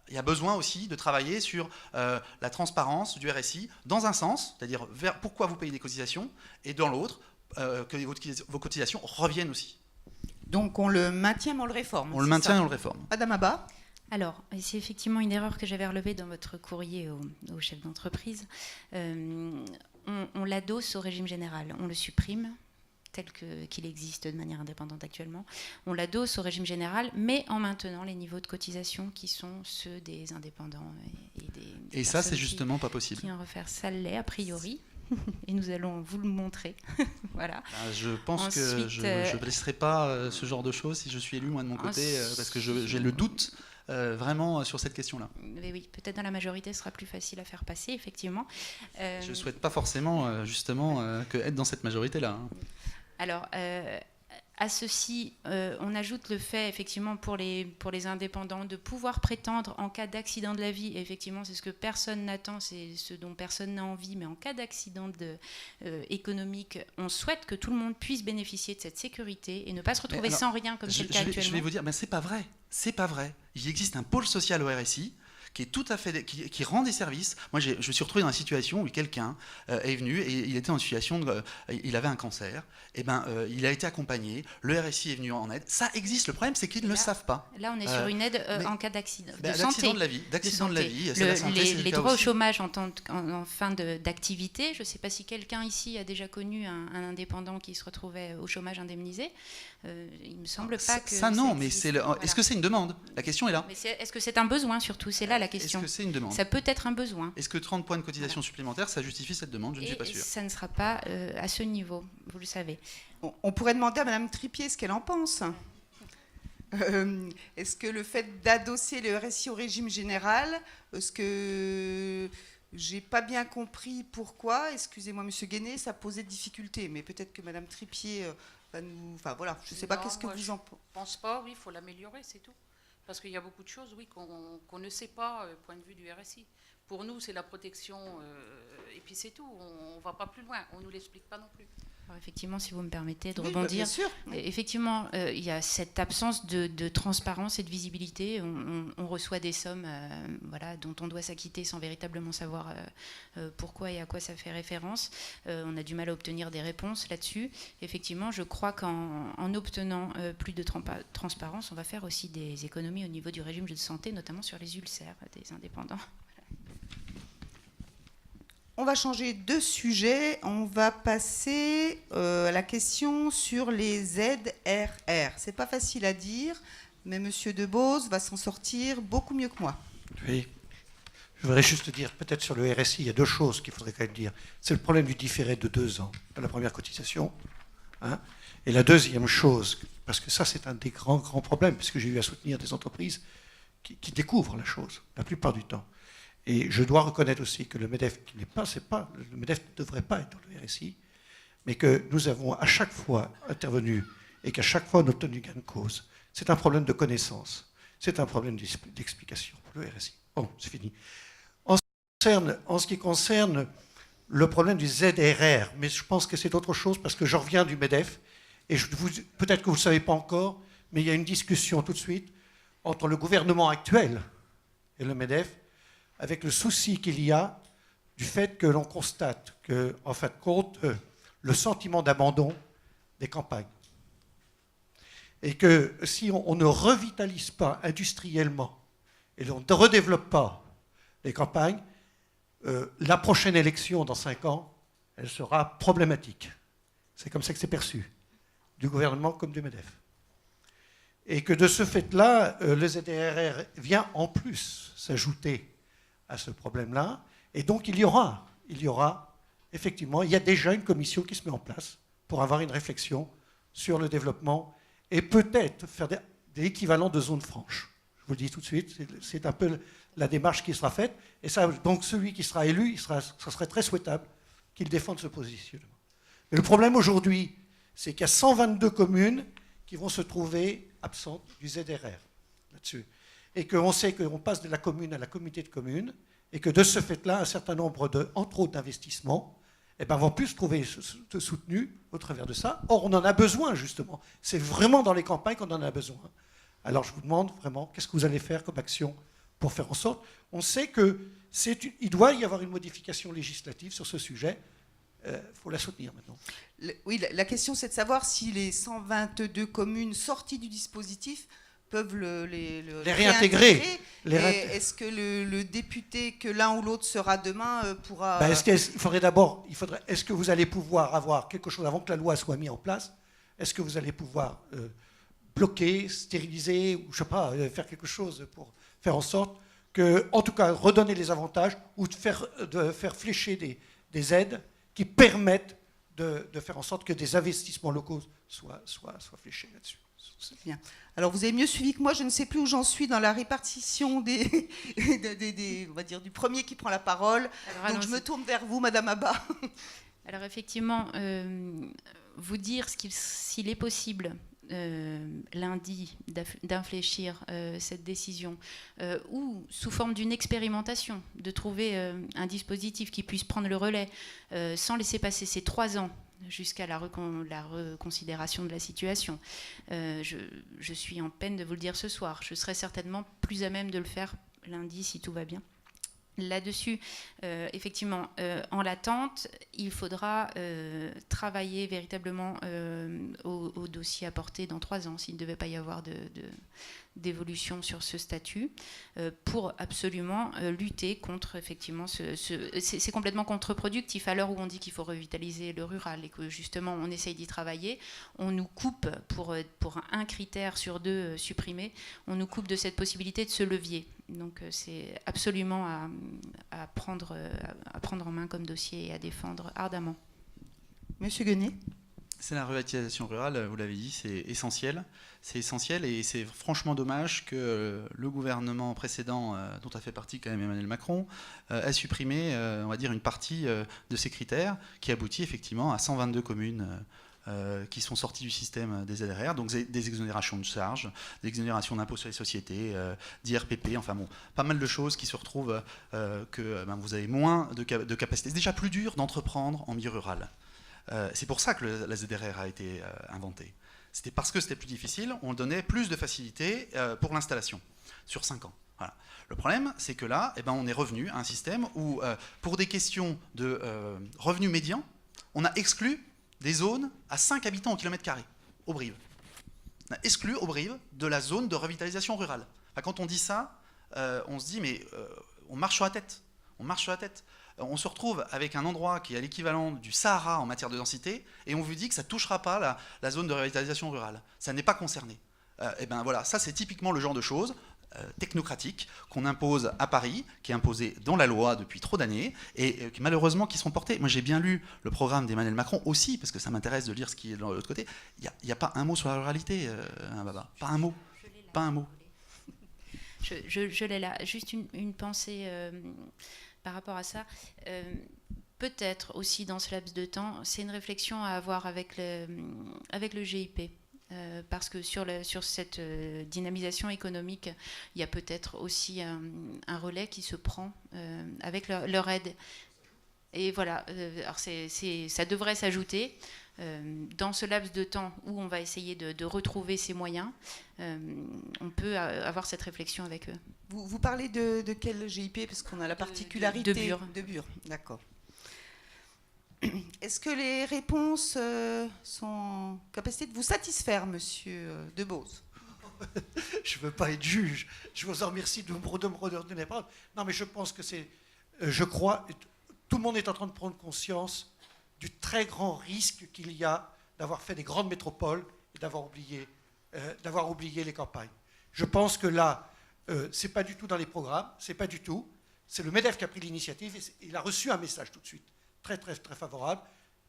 Il y a besoin aussi de travailler sur la transparence du RSI dans un sens, c'est-à-dire vers pourquoi vous payez des cotisations, et dans l'autre, que vos cotisations reviennent aussi. Donc on le maintient, mais on le réforme. On le maintient et on le réforme. Madame Abba. Alors, c'est effectivement une erreur que j'avais relevée dans votre courrier au chef d'entreprise. On l'adosse au régime général, on le supprime tel qu'il existe de manière indépendante actuellement. On l'adosse au régime général, mais en maintenant les niveaux de cotisation qui sont ceux des indépendants. Et ça, c'est justement pas possible. Qui en refaire, ça l'est a priori. Et nous allons vous le montrer. Voilà. Je pense que je ne laisserai pas ce genre de choses si je suis élu, moi, de mon côté, parce que j'ai le doute vraiment sur cette question-là. Mais oui, peut-être dans la majorité, ce sera plus facile à faire passer, effectivement. Je ne souhaite pas forcément, justement, être dans cette majorité-là. Hein. Alors, à ceci, on ajoute le fait, effectivement, pour les indépendants, de pouvoir prétendre en cas d'accident de la vie. Et effectivement, c'est ce que personne n'attend, c'est ce dont personne n'a envie. Mais en cas d'accident économique, on souhaite que tout le monde puisse bénéficier de cette sécurité et ne pas se retrouver sans rien, comme c'est le cas actuellement. Je vais vous dire, mais c'est pas vrai. C'est pas vrai. Il existe un pôle social au RSI qui est tout à fait, qui rend des services. Moi, je me suis retrouvé dans une situation où quelqu'un est venu et il était en situation il avait un cancer. Et il a été accompagné. Le RSI est venu en aide. Ça existe. Le problème, c'est qu'ils ne le savent pas. Là, on est sur une aide en cas d'accident, d'accident de la vie, d'accident de la vie. Les droits au chômage en fin d'activité. Je ne sais pas si quelqu'un ici a déjà connu un indépendant qui se retrouvait au chômage indemnisé. Il me semble pas que ça non, mais est-ce que c'est une demande? La question est là. Mais est-ce que c'est un besoin surtout? C'est là la question. Est-ce que c'est une demande? Ça peut être un besoin. Est-ce que 30 points de cotisation supplémentaires, ça justifie cette demande? Je ne suis pas sûr. Ça ne sera pas à ce niveau, vous le savez. On pourrait demander à Madame Tripier ce qu'elle en pense. Est-ce que le fait d'adosser le RSI au régime général, est-ce que j'ai pas bien compris pourquoi, excusez-moi Monsieur Guenet, ça posait difficulté, mais peut-être que Madame Tripier va nous... Enfin voilà, je ne sais pas, qu'est-ce que vous en pensez? Je pense pas, oui, il faut l'améliorer, c'est tout. Parce qu'il y a beaucoup de choses, oui, qu'on ne sait pas, point de vue du RSI. Pour nous, c'est la protection, et puis c'est tout, on ne va pas plus loin, on ne nous l'explique pas non plus. Alors effectivement, si vous me permettez de Oui, rebondir, bien sûr. effectivement, il y a cette absence de transparence et de visibilité. On reçoit des sommes voilà, dont on doit s'acquitter sans véritablement savoir pourquoi et à quoi ça fait référence. On a du mal à obtenir des réponses là-dessus. Effectivement, je crois qu'en obtenant plus de transparence, on va faire aussi des économies au niveau du régime de santé, notamment sur les ulcères des indépendants. On va changer de sujet. On va passer à la question sur les ZRR. C'est pas facile à dire, mais Monsieur Debose va s'en sortir beaucoup mieux que moi. Oui. Je voudrais juste dire, peut-être sur le RSI, il y a deux choses qu'il faudrait quand même dire. C'est le problème du différé de 2 ans de la première cotisation. Hein, et la deuxième chose, parce que ça c'est un des grands problèmes, puisque j'ai eu à soutenir des entreprises qui découvrent la chose, la plupart du temps. Et je dois reconnaître aussi que le MEDEF, le MEDEF ne devrait pas être dans le RSI, mais que nous avons à chaque fois intervenu et qu'à chaque fois on a obtenu gain de cause. C'est un problème de connaissance, c'est un problème d'explication pour le RSI. Bon, c'est fini. En ce qui concerne le problème du ZRR, mais je pense que c'est autre chose parce que je reviens du MEDEF, et peut-être que vous ne le savez pas encore, mais il y a une discussion tout de suite entre le gouvernement actuel et le MEDEF, avec le souci qu'il y a du fait que l'on constate que, en fin de compte, le sentiment d'abandon des campagnes. Et que si on ne revitalise pas industriellement et on ne redéveloppe pas les campagnes, la prochaine élection dans 5 ans, elle sera problématique. C'est comme ça que c'est perçu, du gouvernement comme du MEDEF. Et que de ce fait-là, le ZRR vient en plus s'ajouter à ce problème-là. Et donc il y aura, effectivement, il y a déjà une commission qui se met en place pour avoir une réflexion sur le développement et peut-être faire des équivalents de zones franches. Je vous le dis tout de suite, c'est un peu la démarche qui sera faite. Et ça, donc celui qui sera élu, ça serait très souhaitable qu'il défende ce positionnement. Mais le problème aujourd'hui, c'est qu'il y a 122 communes qui vont se trouver absentes du ZRR là-dessus. Et qu'on sait qu'on passe de la commune à la communauté de communes, et que de ce fait-là, un certain nombre entre autres d'investissements, vont plus se trouver soutenus au travers de ça. Or, on en a besoin, justement. C'est vraiment dans les campagnes qu'on en a besoin. Alors, je vous demande vraiment, qu'est-ce que vous allez faire comme action pour faire en sorte... On sait qu'il doit y avoir une modification législative sur ce sujet. Il faut la soutenir maintenant. Oui, la question, c'est de savoir si les 122 communes sorties du dispositif peuvent les réintégrer. Est-ce que le député que l'un ou l'autre sera demain pourra... Est-ce que vous allez pouvoir avoir quelque chose avant que la loi soit mise en place? Est-ce que vous allez pouvoir bloquer, stériliser, ou je sais pas, faire quelque chose pour faire en sorte que, en tout cas, redonner les avantages ou de faire flécher des aides qui permettent de faire en sorte que des investissements locaux soient fléchés là-dessus. Bien. Alors, vous avez mieux suivi que moi. Je ne sais plus où j'en suis dans la répartition on va dire, du premier qui prend la parole. Alors, donc, je me tourne vers vous, Madame Abba. Alors, effectivement, vous dire s'il est possible lundi d'infléchir cette décision ou sous forme d'une expérimentation, de trouver un dispositif qui puisse prendre le relais sans laisser passer ces 3 ans jusqu'à la reconsidération de la situation. Je suis en peine de vous le dire ce soir. Je serai certainement plus à même de le faire lundi si tout va bien. Là-dessus, effectivement, en l'attente, il faudra travailler véritablement au dossier apporté dans 3 ans, s'il ne devait pas y avoir d'évolution sur ce statut, pour absolument lutter contre, effectivement, c'est complètement contre-productif à l'heure où on dit qu'il faut revitaliser le rural et que justement on essaye d'y travailler, on nous coupe, pour un critère sur 2 supprimé, on nous coupe de cette possibilité de ce levier. Donc c'est absolument à prendre en main comme dossier et à défendre ardemment. Monsieur Guenet. C'est la revitalisation rurale, vous l'avez dit, c'est essentiel. C'est essentiel et c'est franchement dommage que le gouvernement précédent, dont a fait partie quand même Emmanuel Macron, a supprimé, on va dire, une partie de ces critères qui aboutit effectivement à 122 communes qui sont sortis du système des ZRR, donc des exonérations de charges, des exonérations d'impôts sur les sociétés, d'IRPP, enfin bon, pas mal de choses qui se retrouvent que vous avez moins de capacité. C'est déjà plus dur d'entreprendre en milieu rural. C'est pour ça que la ZRR a été inventée. C'était parce que c'était plus difficile, on donnait plus de facilité pour l'installation, sur 5 ans. Voilà. Le problème, c'est que là, on est revenu à un système où, pour des questions de revenus médians, on a exclu des zones à 5 habitants au kilomètre carré, au Brive. On a exclu au Brive de la zone de revitalisation rurale. Enfin, quand on dit ça, on se dit, mais on marche sur la tête. On marche sur la tête. On se retrouve avec un endroit qui est à l'équivalent du Sahara en matière de densité, et on vous dit que ça ne touchera pas la zone de revitalisation rurale. Ça n'est pas concerné. Voilà, ça c'est typiquement le genre de choses technocratiques qu'on impose à Paris, qui est imposé dans la loi depuis trop d'années, et malheureusement qui sont portés. Moi j'ai bien lu le programme d'Emmanuel Macron aussi, parce que ça m'intéresse de lire ce qui est de l'autre côté. Il n'y a pas un mot sur la ruralité, Baba. Pas un mot. Pas un mot. Je l'ai là. Juste une pensée par rapport à ça. Peut-être aussi dans ce laps de temps, c'est une réflexion à avoir avec le GIP. Parce que sur cette dynamisation économique, il y a peut-être aussi un relais qui se prend avec leur aide. Et voilà, alors ça devrait s'ajouter. Dans ce laps de temps où on va essayer de retrouver ces moyens, on peut avoir cette réflexion avec eux. Vous parlez de quel GIP? Parce qu'on a la particularité de Bure. D'accord. Est-ce que les réponses sont en capacité de vous satisfaire, monsieur Debose? Je ne veux pas être juge. Je vous en remercie de me redonner la parole. Non, mais je pense que c'est... Je crois... Tout le monde est en train de prendre conscience du très grand risque qu'il y a d'avoir fait des grandes métropoles et d'avoir oublié les campagnes. Je pense que là, ce n'est pas du tout dans les programmes, c'est pas du tout. C'est le MEDEF qui a pris l'initiative et il a reçu un message tout de suite, très, très, très favorable.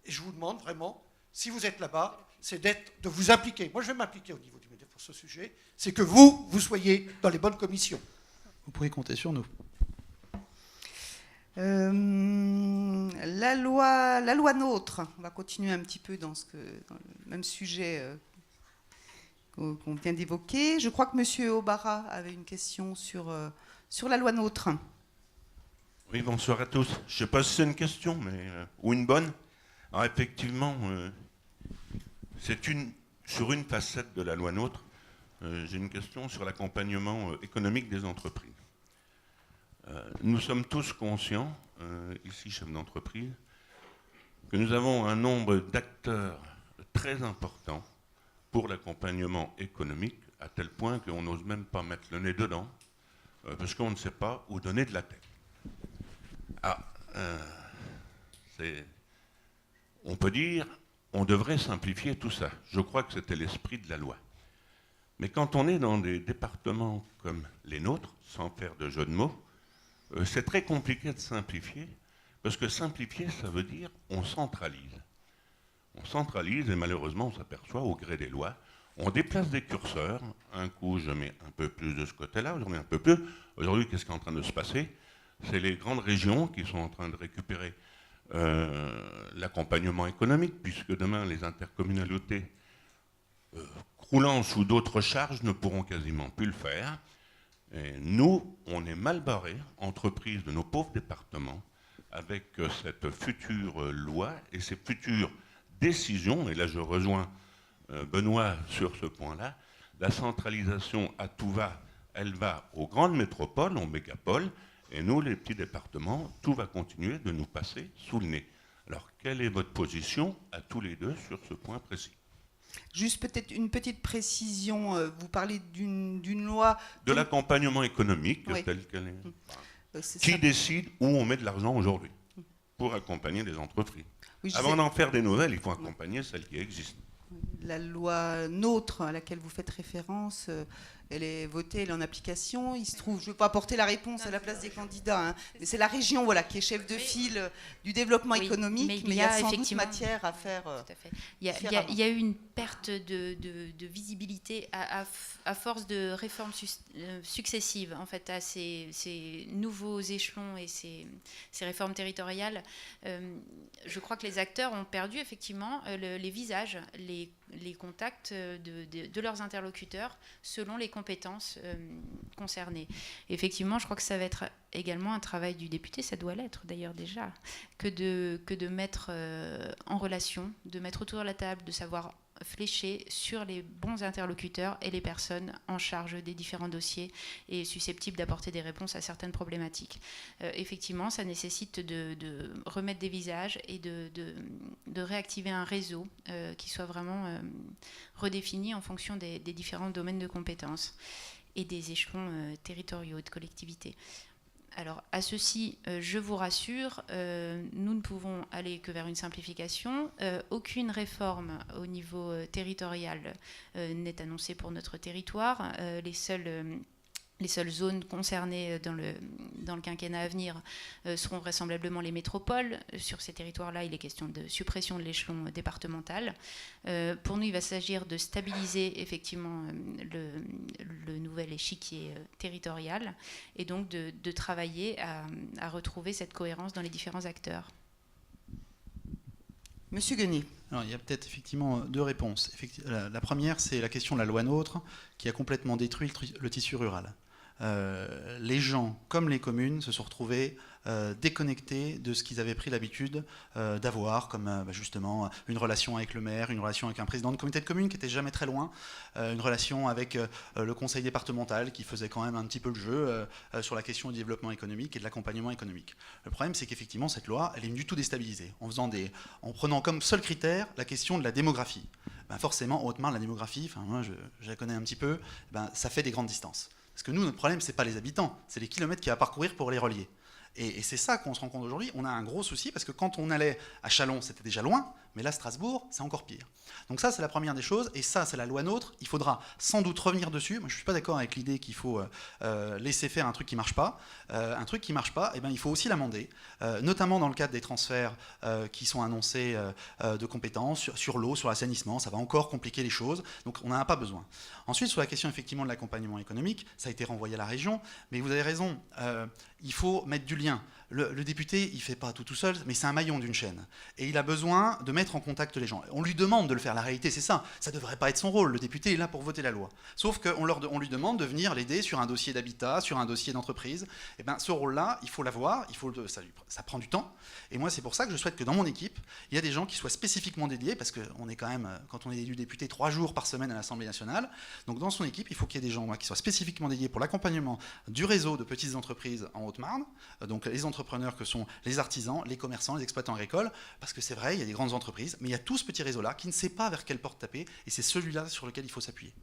Et je vous demande vraiment, si vous êtes là-bas, c'est de vous impliquer. Moi, je vais m'impliquer au niveau du MEDEF pour ce sujet. C'est que vous soyez dans les bonnes commissions. Vous pouvez compter sur nous. La loi NOTRe, on va continuer un petit peu dans le même sujet qu'on vient d'évoquer. Je crois que M. Obara avait une question sur la loi NOTRe. Oui, bonsoir à tous. Je ne sais pas si c'est une question, ou une bonne. Alors effectivement, c'est sur une facette de la loi NOTRe. J'ai une question sur l'accompagnement économique des entreprises. Nous sommes tous conscients, ici chefs d'entreprise, que nous avons un nombre d'acteurs très important pour l'accompagnement économique, à tel point qu'on n'ose même pas mettre le nez dedans, parce qu'on ne sait pas où donner de la tête. On peut dire, on devrait simplifier tout ça. Je crois que c'était l'esprit de la loi. Mais quand on est dans des départements comme les nôtres, sans faire de jeu de mots, c'est très compliqué de simplifier, parce que simplifier, ça veut dire on centralise. On centralise et malheureusement, on s'aperçoit au gré des lois, on déplace des curseurs. Un coup, je mets un peu plus de ce côté-là, aujourd'hui un peu plus. Aujourd'hui, qu'est-ce qui est en train de se passer? C'est les grandes régions qui sont en train de récupérer l'accompagnement économique, puisque demain, les intercommunalités, croulant sous d'autres charges, ne pourront quasiment plus le faire. Et nous, on est mal barrés, entreprises de nos pauvres départements, avec cette future loi et ces futures décisions. Et là, je rejoins Benoît sur ce point-là. La centralisation à tout va, elle va aux grandes métropoles, aux mégapoles, et nous, les petits départements, tout va continuer de nous passer sous le nez. Alors, quelle est votre position à tous les deux sur ce point précis? Juste peut-être une petite précision, vous parlez d'une loi... De l'accompagnement économique, oui, telle qu'elle est. C'est Qui ça. décide où on met de l'argent aujourd'hui pour accompagner les entreprises? Oui, Avant d'en faire des nouvelles, il faut accompagner celles qui existent. La loi NOTRe à laquelle vous faites référence, elle est votée, elle est en application. Il se trouve, je ne veux pas apporter la réponse à la place des candidats, hein, mais c'est la région qui est chef de file du développement économique, mais il y a sans doute matière à faire. Tout à fait. Il y a eu une perte de visibilité à force de réformes successives, en fait, à ces nouveaux échelons et ces réformes territoriales. Je crois que les acteurs ont perdu effectivement les visages, les contacts de leurs interlocuteurs selon les compétences concernées. Effectivement, je crois que ça va être également un travail du député, ça doit l'être d'ailleurs déjà, que de mettre en relation, de mettre autour de la table, de savoir flécher sur les bons interlocuteurs et les personnes en charge des différents dossiers et susceptibles d'apporter des réponses à certaines problématiques. Effectivement, ça nécessite de remettre des visages et de réactiver un réseau qui soit vraiment redéfini en fonction des différents domaines de compétences et des échelons territoriaux de collectivité. Alors, à ceci, je vous rassure, nous ne pouvons aller que vers une simplification. Aucune réforme au niveau territorial n'est annoncée pour notre territoire. Les seules zones concernées dans le quinquennat à venir seront vraisemblablement les métropoles. Sur ces territoires-là, il est question de suppression de l'échelon départemental. Pour nous, il va s'agir de stabiliser effectivement le nouvel échiquier territorial et donc de travailler à retrouver cette cohérence dans les différents acteurs. Monsieur Guenier. Alors, il y a peut-être effectivement deux réponses. La première, c'est la question de la loi NOTRe qui a complètement détruit le tissu rural. Les gens, comme les communes, se sont retrouvés déconnectés de ce qu'ils avaient pris l'habitude d'avoir, comme justement une relation avec le maire, une relation avec un président de comité de commune qui n'était jamais très loin, une relation avec le conseil départemental qui faisait quand même un petit peu le jeu sur la question du développement économique et de l'accompagnement économique. Le problème, c'est qu'effectivement, cette loi, elle est du tout déstabilisée, en prenant comme seul critère la question de la démographie. Ben forcément, en Haute-Marne, la démographie, moi je la connais un petit peu, ça fait des grandes distances. Parce que nous, notre problème, ce n'est pas les habitants, c'est les kilomètres qu'il y a à parcourir pour les relier. Et c'est ça qu'on se rend compte aujourd'hui. On a un gros souci parce que quand on allait à Châlons, c'était déjà loin, mais là, Strasbourg, c'est encore pire. Donc ça, c'est la première des choses, et ça, c'est la loi NOTRe. Il faudra sans doute revenir dessus. Moi, je ne suis pas d'accord avec l'idée qu'il faut laisser faire un truc qui ne marche pas. Un truc qui ne marche pas, il faut aussi l'amender, notamment dans le cadre des transferts qui sont annoncés de compétences sur l'eau, sur l'assainissement. Ça va encore compliquer les choses, donc on n'en a pas besoin. Ensuite, sur la question effectivement de l'accompagnement économique, ça a été renvoyé à la région, mais vous avez raison, il faut mettre du lien. Le député, il ne fait pas tout seul, mais c'est un maillon d'une chaîne. Et il a besoin de mettre en contact les gens. On lui demande de le faire, la réalité c'est ça. Ça ne devrait pas être son rôle, le député est là pour voter la loi. Sauf qu'on lui demande de venir l'aider sur un dossier d'habitat, sur un dossier d'entreprise. Et ce rôle-là, il faut l'avoir, ça prend du temps. Et moi c'est pour ça que je souhaite que dans mon équipe, il y a des gens qui soient spécifiquement dédiés, parce qu'on est quand même, quand on est élu député, 3 jours par semaine à l'Assemblée nationale. Donc dans son équipe, il faut qu'il y ait des gens qui soient spécifiquement dédiés pour l'accompagnement du réseau de petites entreprises en Haute-Marne, donc les entrepreneurs que sont les artisans, les commerçants, les exploitants agricoles, parce que c'est vrai, il y a des grandes entreprises, mais il y a tout ce petit réseau-là qui ne sait pas vers quelle porte taper, et c'est celui-là sur lequel il faut s'appuyer.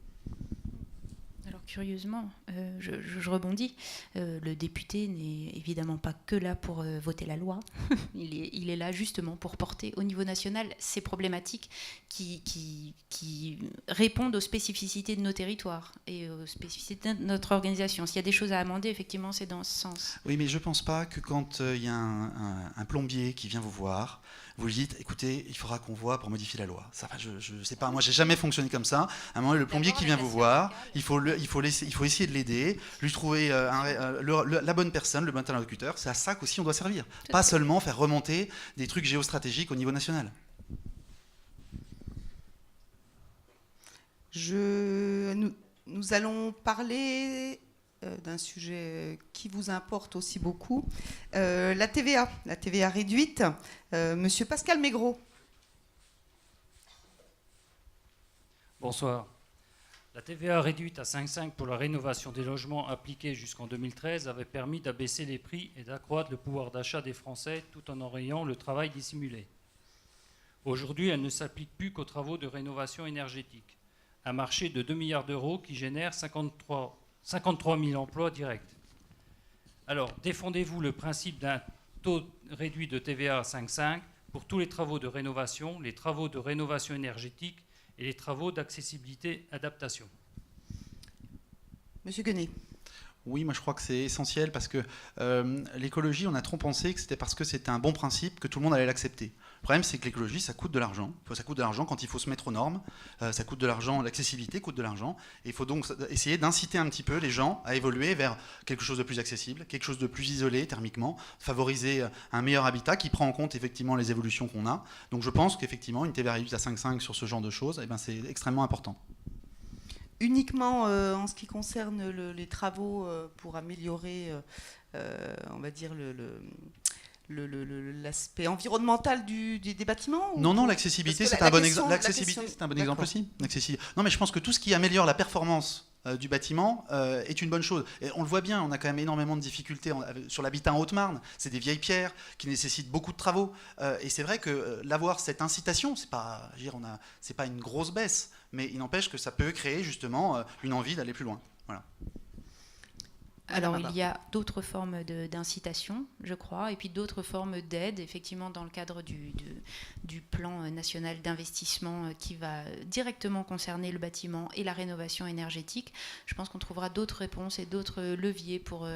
Alors curieusement, je rebondis, le député n'est évidemment pas que là pour voter la loi, il est là justement pour porter au niveau national ces problématiques qui répondent aux spécificités de nos territoires et aux spécificités de notre organisation. S'il y a des choses à amender, effectivement, c'est dans ce sens. Oui, mais je ne pense pas que quand il y a un plombier qui vient vous voir, vous lui dites, écoutez, il faudra qu'on voit pour modifier la loi. Ça, je ne sais pas, moi j'ai jamais fonctionné comme ça. À un moment, le plombier qui vient vous voir, il faut essayer de l'aider, lui trouver la bonne personne, le bon interlocuteur. C'est à ça qu'aussi on doit servir. Pas seulement faire remonter des trucs géostratégiques au niveau national. Nous allons parler d'un sujet qui vous importe aussi beaucoup, la TVA réduite. Monsieur Pascal Maigret. Bonsoir. La TVA réduite à 5,5 pour la rénovation des logements appliquée jusqu'en 2013 avait permis d'abaisser les prix et d'accroître le pouvoir d'achat des Français tout en enrayant le travail dissimulé. Aujourd'hui, elle ne s'applique plus qu'aux travaux de rénovation énergétique, un marché de 2 milliards d'euros qui génère 53 000 emplois directs. Alors, défendez-vous le principe d'un taux réduit de TVA à 5,5 pour tous les travaux de rénovation énergétique et les travaux d'accessibilité-adaptation? Monsieur Guenet. Oui, moi je crois que c'est essentiel parce que l'écologie, on a trop pensé que c'était parce que c'était un bon principe que tout le monde allait l'accepter. Le problème, c'est que l'écologie, ça coûte de l'argent. Ça coûte de l'argent quand il faut se mettre aux normes. Ça coûte de l'argent, l'accessibilité coûte de l'argent. Et il faut donc essayer d'inciter un petit peu les gens à évoluer vers quelque chose de plus accessible, quelque chose de plus isolé thermiquement, favoriser un meilleur habitat qui prend en compte effectivement les évolutions qu'on a. Donc je pense qu'effectivement, une TVA réduite à 5,5 sur ce genre de choses, eh ben, c'est extrêmement important. Uniquement en ce qui concerne les travaux pour améliorer, on va dire, l'aspect environnemental des bâtiments? Non, l'accessibilité, c'est un bon exemple. L'accessibilité, c'est un bon exemple aussi. Non, mais je pense que tout ce qui améliore la performance du bâtiment est une bonne chose. Et on le voit bien, on a quand même énormément de difficultés sur l'habitat en Haute-Marne. C'est des vieilles pierres qui nécessitent beaucoup de travaux. Et c'est vrai que l'avoir cette incitation, c'est pas une grosse baisse, mais il n'empêche que ça peut créer justement une envie d'aller plus loin. Voilà. Alors, il y a d'autres formes d'incitation, je crois, et puis d'autres formes d'aide, effectivement, dans le cadre du plan national d'investissement qui va directement concerner le bâtiment et la rénovation énergétique. Je pense qu'on trouvera d'autres réponses et d'autres leviers pour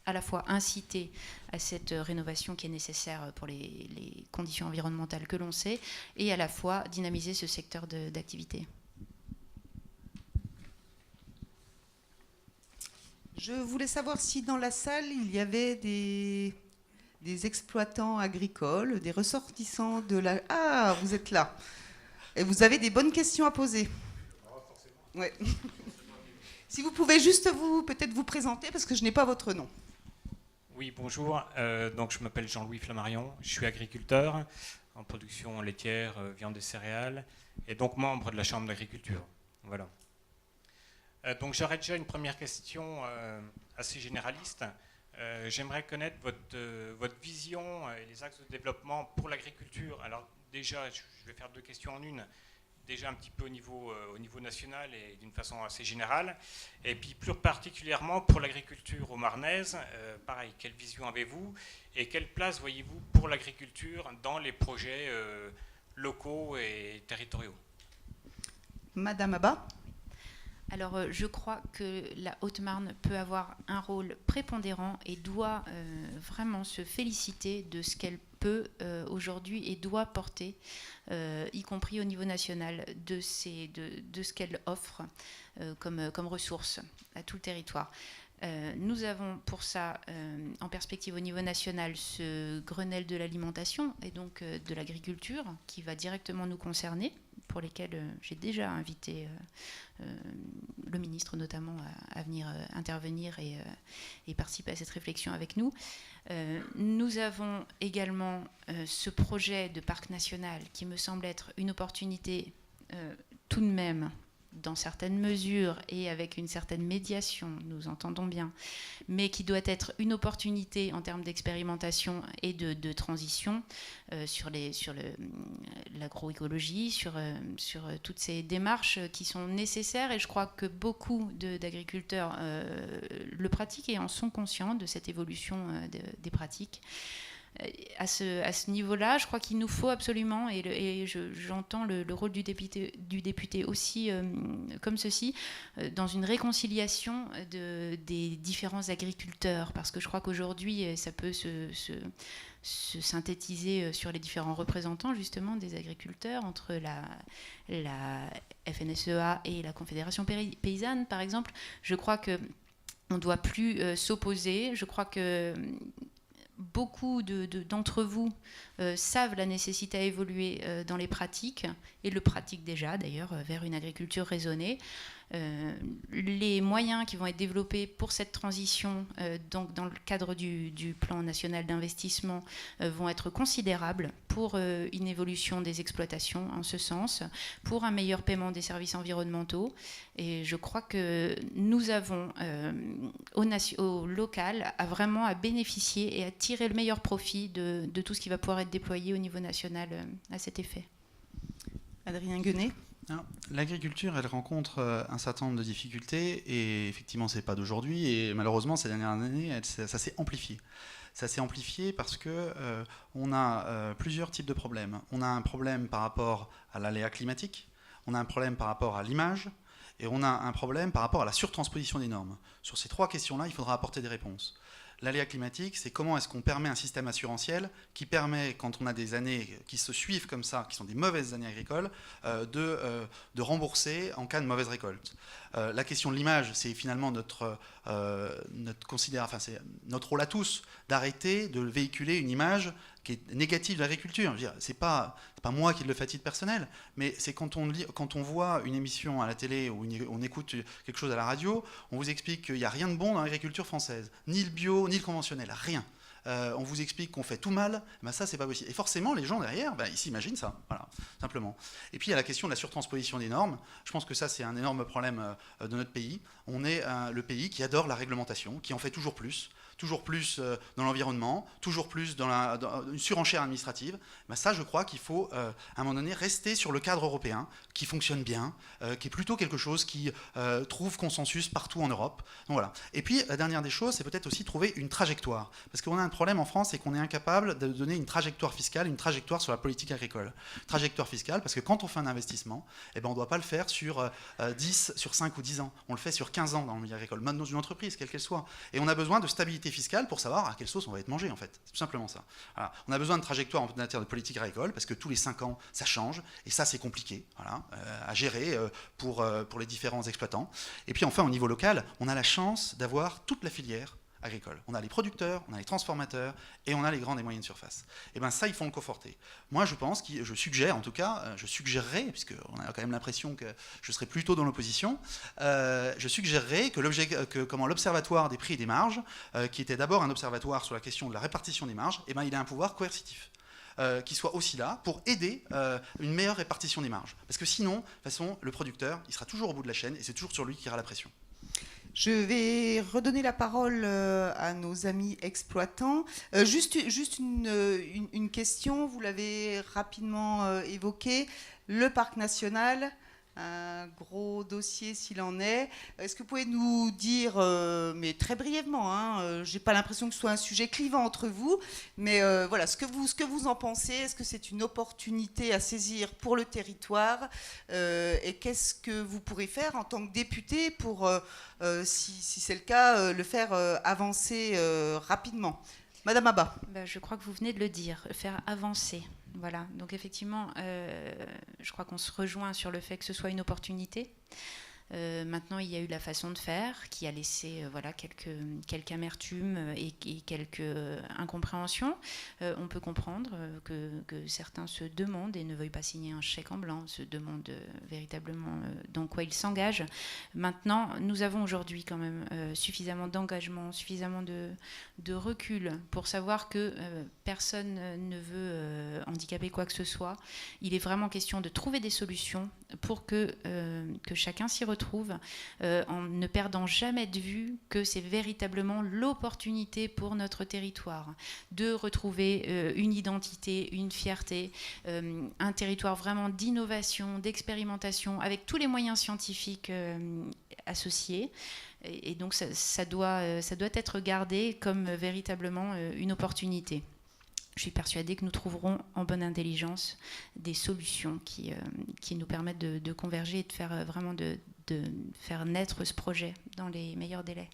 à la fois inciter à cette rénovation qui est nécessaire pour les conditions environnementales que l'on sait, et à la fois dynamiser ce secteur d'activité. Je voulais savoir si dans la salle, il y avait des exploitants agricoles, des ressortissants de la... Ah, vous êtes là. Et vous avez des bonnes questions à poser. Ouais. Si vous pouvez juste peut-être vous présenter, parce que je n'ai pas votre nom. Oui, bonjour. Donc, je m'appelle Jean-Louis Flammarion. Je suis agriculteur en production laitière, viande et céréales, et donc membre de la Chambre d'agriculture. Voilà. Donc j'aurais déjà une première question assez généraliste. J'aimerais connaître votre vision et les axes de développement pour l'agriculture. Alors déjà, je vais faire deux questions en une. Déjà un petit peu au niveau national et d'une façon assez générale. Et puis plus particulièrement pour l'agriculture haut-marnaise, pareil, quelle vision avez-vous et quelle place voyez-vous pour l'agriculture dans les projets locaux et territoriaux? Madame Abba. Alors, je crois que la Haute-Marne peut avoir un rôle prépondérant et doit vraiment se féliciter de ce qu'elle peut aujourd'hui et doit porter, y compris au niveau national, de ce qu'elle offre comme ressources à tout le territoire. Nous avons pour ça, en perspective au niveau national, ce Grenelle de l'alimentation et donc de l'agriculture qui va directement nous concerner, pour lesquels j'ai déjà invité le ministre notamment à venir intervenir et participer à cette réflexion avec nous. Nous avons également ce projet de parc national qui me semble être une opportunité tout de même, dans certaines mesures et avec une certaine médiation, nous entendons bien, mais qui doit être une opportunité en termes d'expérimentation et de transition sur l'agroécologie, sur toutes ces démarches qui sont nécessaires. Et je crois que beaucoup d'agriculteurs le pratiquent et en sont conscients de cette évolution des pratiques. À ce niveau-là, je crois qu'il nous faut absolument, et j'entends le rôle du député aussi comme ceci, dans une réconciliation des différents agriculteurs, parce que je crois qu'aujourd'hui, ça peut se synthétiser sur les différents représentants justement des agriculteurs, entre la FNSEA et la Confédération paysanne, par exemple. Je crois qu'on ne doit plus s'opposer. Je crois que beaucoup d'entre vous savent la nécessité à évoluer dans les pratiques, et le pratiquent déjà d'ailleurs vers une agriculture raisonnée. Les moyens qui vont être développés pour cette transition donc dans le cadre du plan national d'investissement vont être considérables pour une évolution des exploitations en ce sens, pour un meilleur paiement des services environnementaux. Et je crois que nous avons au local vraiment à bénéficier et à tirer le meilleur profit de tout ce qui va pouvoir être déployé au niveau national à cet effet. Adrien Guenet. L'agriculture, elle rencontre un certain nombre de difficultés, et effectivement, c'est pas d'aujourd'hui, et malheureusement, ces dernières années, ça s'est amplifié. Ça s'est amplifié parce que on a plusieurs types de problèmes. On a un problème par rapport à l'aléa climatique, on a un problème par rapport à l'image, Et on a un problème par rapport à la surtransposition des normes. Sur ces 3 questions-là, il faudra apporter des réponses. L'aléa climatique, c'est comment est-ce qu'on permet un système assurantiel qui permet, quand on a des années qui se suivent comme ça, qui sont des mauvaises années agricoles, de rembourser en cas de mauvaise récolte. La question de l'image, c'est finalement notre rôle à tous d'arrêter de véhiculer une image qui est négative de l'agriculture. C'est pas moi qui le fais à titre personnel, mais c'est quand on voit une émission à la télé ou on écoute quelque chose à la radio, on vous explique qu'il n'y a rien de bon dans l'agriculture française, ni le bio, ni le conventionnel, rien. On vous explique qu'on fait tout mal, ben ça c'est pas possible. Et forcément les gens derrière, ils s'imaginent ça, voilà, simplement. Et puis il y a la question de la surtransposition des normes. Je pense que ça c'est un énorme problème de notre pays. On est le pays qui adore la réglementation, qui en fait toujours plus dans l'environnement, toujours plus dans une surenchère administrative. Ben ça je crois qu'il faut à un moment donné rester sur le cadre européen qui fonctionne bien, qui est plutôt quelque chose qui trouve consensus partout en Europe. Donc voilà. Et puis la dernière des choses, c'est peut-être aussi trouver une trajectoire, parce qu'on a un problème en France, c'est qu'on est incapable de donner une trajectoire fiscale, une trajectoire sur la politique agricole. Trajectoire fiscale, parce que quand on fait un investissement, on ne doit pas le faire sur 5 ou 10 ans. On le fait sur 15 ans dans le milieu agricole, même dans une entreprise, quelle qu'elle soit. Et on a besoin de stabilité fiscale pour savoir à quelle sauce on va être mangé, en fait. C'est tout simplement ça. Voilà. On a besoin de trajectoire en matière de politique agricole, parce que tous les 5 ans, ça change, et ça, c'est compliqué à gérer pour les différents exploitants. Et puis enfin, au niveau local, on a la chance d'avoir toute la filière agricole. On a les producteurs, on a les transformateurs et on a les grandes et moyennes surfaces. Et bien ça, il faut le conforter. Moi, je suggérerais, puisqu'on a quand même l'impression que je serais plutôt dans l'opposition, je suggérerais que l'Observatoire des prix et des marges, qui était d'abord un observatoire sur la question de la répartition des marges, il ait un pouvoir coercitif. Qui soit aussi là pour aider une meilleure répartition des marges. Parce que sinon, de toute façon, le producteur, il sera toujours au bout de la chaîne et c'est toujours sur lui qu'il y aura la pression. Je vais redonner la parole à nos amis exploitants. Juste une question, vous l'avez rapidement évoqué. Le parc national, un gros dossier s'il en est. Est-ce que vous pouvez nous dire, mais très brièvement, je n'ai pas l'impression que ce soit un sujet clivant entre vous, mais voilà, ce que vous en pensez, est-ce que c'est une opportunité à saisir pour le territoire et qu'est-ce que vous pourrez faire en tant que député pour, si c'est le cas, le faire avancer rapidement? Madame Abba. Je crois que vous venez de le dire, faire avancer. Voilà, donc effectivement, je crois qu'on se rejoint sur le fait que ce soit une opportunité. Maintenant, il y a eu la façon de faire qui a laissé quelques amertumes et quelques incompréhensions. On peut comprendre que certains se demandent et ne veuillent pas signer un chèque en blanc, se demandent véritablement dans quoi ils s'engagent. Maintenant, nous avons aujourd'hui quand même suffisamment d'engagement, suffisamment de recul pour savoir que personne ne veut handicaper quoi que ce soit. Il est vraiment question de trouver des solutions pour que chacun s'y retrouve en ne perdant jamais de vue que c'est véritablement l'opportunité pour notre territoire de retrouver une identité, une fierté, un territoire vraiment d'innovation, d'expérimentation, avec tous les moyens scientifiques associés. Et donc ça doit être gardé comme véritablement une opportunité. Je suis persuadée que nous trouverons en bonne intelligence des solutions qui nous permettent de converger et de faire vraiment de faire naître ce projet dans les meilleurs délais.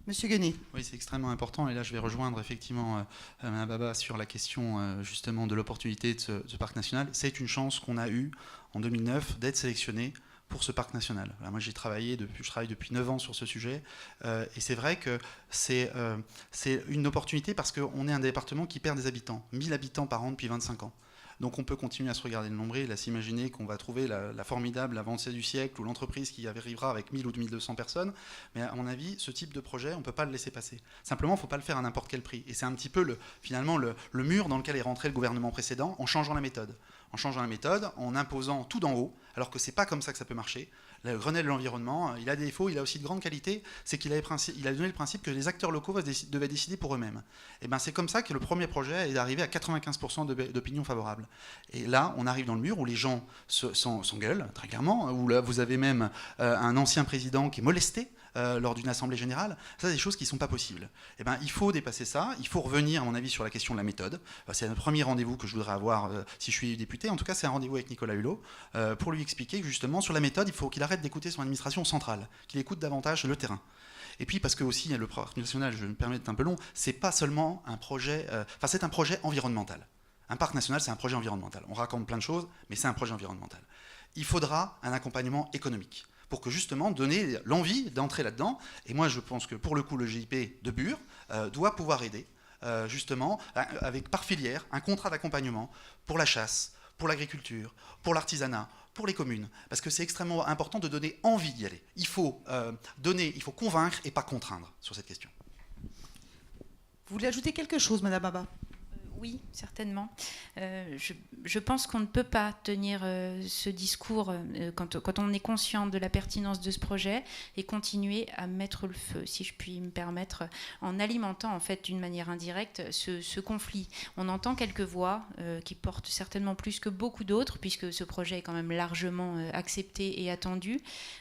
Monsieur Guenet. Oui, c'est extrêmement important. Et là, je vais rejoindre effectivement Mme Baba sur la question justement de l'opportunité de ce parc national. C'est une chance qu'on a eue en 2009 d'être sélectionné pour ce parc national. Alors moi, je travaille depuis 9 ans sur ce sujet, et c'est vrai que c'est une opportunité parce qu'on est un département qui perd des habitants, 1000 habitants par an depuis 25 ans. Donc on peut continuer à se regarder le nombril, à s'imaginer qu'on va trouver la formidable avancée du siècle ou l'entreprise qui arrivera avec 1000 ou 2200 personnes. Mais à mon avis, ce type de projet, on ne peut pas le laisser passer. Simplement, il ne faut pas le faire à n'importe quel prix. Et c'est un petit peu finalement le mur dans lequel est rentré le gouvernement précédent en changeant la méthode. En imposant tout d'en haut, alors que c'est pas comme ça que ça peut marcher. Le Grenelle de l'environnement, il a des défauts, il a aussi de grandes qualités, c'est qu'il a donné le principe que les acteurs locaux devaient décider pour eux-mêmes. Et ben c'est comme ça que le premier projet est arrivé à 95% d'opinion favorable. Et là, on arrive dans le mur où les gens s'engueulent, très clairement, où là, vous avez même un ancien président qui est molesté lors d'une assemblée générale. Ça, c'est des choses qui ne sont pas possibles. Eh ben, il faut dépasser ça, il faut revenir, à mon avis, sur la question de la méthode. C'est le premier rendez-vous que je voudrais avoir si je suis député. En tout cas, c'est un rendez-vous avec Nicolas Hulot pour lui expliquer que justement, sur la méthode, il faut qu'il arrête d'écouter son administration centrale, qu'il écoute davantage le terrain. Et puis parce que aussi le parc national, je me permets d'être un peu long, c'est pas seulement un projet, c'est un projet environnemental. Un parc national, c'est un projet environnemental. On raconte plein de choses, mais c'est un projet environnemental. Il faudra un accompagnement économique pour que justement donner l'envie d'entrer là-dedans. Et moi, je pense que pour le coup, le GIP de Bure doit pouvoir aider justement avec par filière un contrat d'accompagnement pour la chasse, pour l'agriculture, pour l'artisanat, pour les communes, parce que c'est extrêmement important de donner envie d'y aller. Il faut il faut convaincre et pas contraindre sur cette question. Vous voulez ajouter quelque chose, Madame Abba ? Oui, certainement. Je pense qu'on ne peut pas tenir ce discours quand on est conscient de la pertinence de ce projet et continuer à mettre le feu, si je puis me permettre, en alimentant en fait d'une manière indirecte ce conflit. On entend quelques voix qui portent certainement plus que beaucoup d'autres, puisque ce projet est quand même largement accepté et attendu.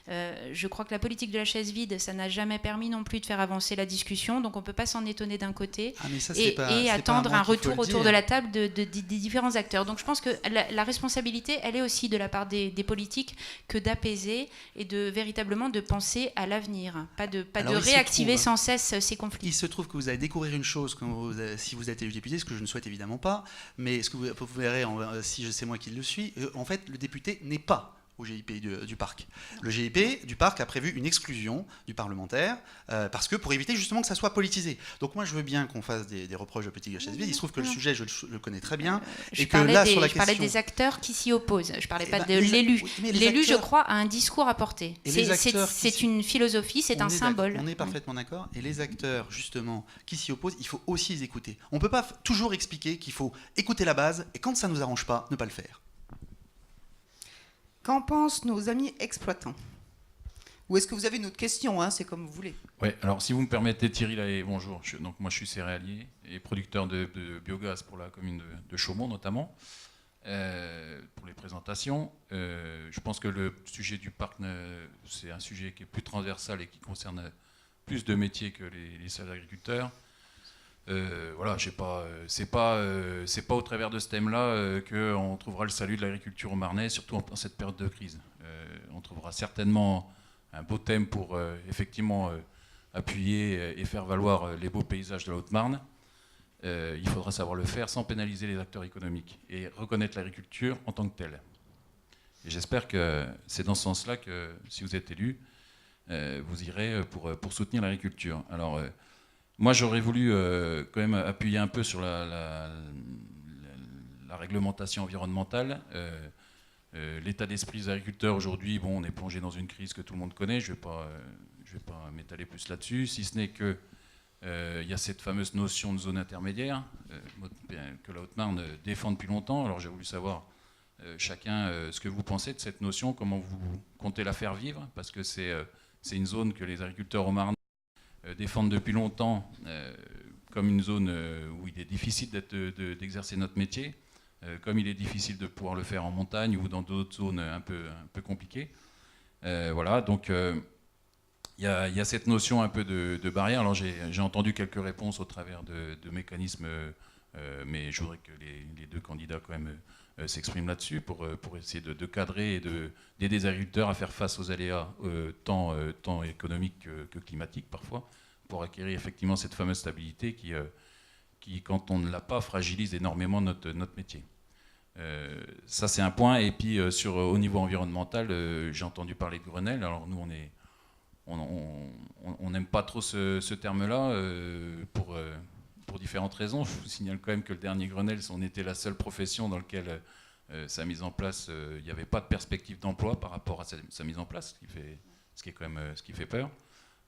Je crois que la politique de la chaise vide, ça n'a jamais permis non plus de faire avancer la discussion, donc on ne peut pas s'en étonner d'un côté et attendre un retour autour de la table des différents acteurs. Donc je pense que la responsabilité, elle est aussi de la part des politiques que d'apaiser et de véritablement de penser à l'avenir, pas de réactiver sans cesse ces conflits. Il se trouve que vous allez découvrir une chose si vous êtes élu député, ce que je ne souhaite évidemment pas, mais ce que vous verrez si c'est moi qui le suis, en fait le député n'est pas au GIP du parc. Le GIP du parc a prévu une exclusion du parlementaire parce que pour éviter justement que ça soit politisé. Donc moi je veux bien qu'on fasse des reproches de politique de la chaise vide. Il se trouve que le sujet je le connais très bien. Je parlais des acteurs qui s'y opposent. Je parlais pas de l'élu. L'élu, je crois, a un discours à porter. C'est une philosophie, c'est un symbole. On est parfaitement d'accord. Et les acteurs justement qui s'y opposent, il faut aussi les écouter. On ne peut pas toujours expliquer qu'il faut écouter la base et quand ça ne nous arrange pas, ne pas le faire. Qu'en pensent nos amis exploitants ? Ou est-ce que vous avez une autre question, hein ? C'est comme vous voulez. Oui, alors si vous me permettez, Thierry Lahaye, bonjour. Donc moi je suis céréalier et producteur de biogaz pour la commune de Chaumont notamment. Pour les présentations, je pense que le sujet du parc, c'est un sujet qui est plus transversal et qui concerne plus de métiers que les seuls agriculteurs. Voilà, c'est pas au travers de ce thème-là qu'on trouvera le salut de l'agriculture au Marnais, surtout en cette période de crise. On trouvera certainement un beau thème pour effectivement appuyer et faire valoir les beaux paysages de la Haute-Marne. Il faudra savoir le faire sans pénaliser les acteurs économiques et reconnaître l'agriculture en tant que telle. Et j'espère que c'est dans ce sens-là que, si vous êtes élu, vous irez pour soutenir l'agriculture. Alors, moi, j'aurais voulu quand même appuyer un peu sur la réglementation environnementale. L'état d'esprit des agriculteurs aujourd'hui, bon, on est plongé dans une crise que tout le monde connaît. Je vais pas m'étaler plus là-dessus, si ce n'est que il y a cette fameuse notion de zone intermédiaire que la Haute-Marne défend depuis longtemps. Alors j'ai voulu savoir chacun ce que vous pensez de cette notion, comment vous comptez la faire vivre, parce que c'est une zone que les agriculteurs au Marne défendent depuis longtemps comme une zone où il est difficile d'exercer notre métier, comme il est difficile de pouvoir le faire en montagne ou dans d'autres zones un peu compliquées. Voilà, donc il y a cette notion un peu de barrière. Alors j'ai entendu quelques réponses au travers de mécanismes, mais je voudrais que les deux candidats quand même s'expriment là-dessus pour essayer de cadrer et d'aider les agriculteurs à faire face aux aléas tant économiques que climatiques parfois, pour acquérir effectivement cette fameuse stabilité qui quand on ne l'a pas, fragilise énormément notre métier. Ça c'est un point. Et puis au niveau environnemental, j'ai entendu parler de Grenelle. Alors nous on n'aime pas trop ce terme-là pour différentes raisons. Je vous signale quand même que le dernier Grenelle, on était la seule profession dans laquelle sa mise en place, il n'y avait pas de perspective d'emploi par rapport à sa mise en place, ce qui fait peur.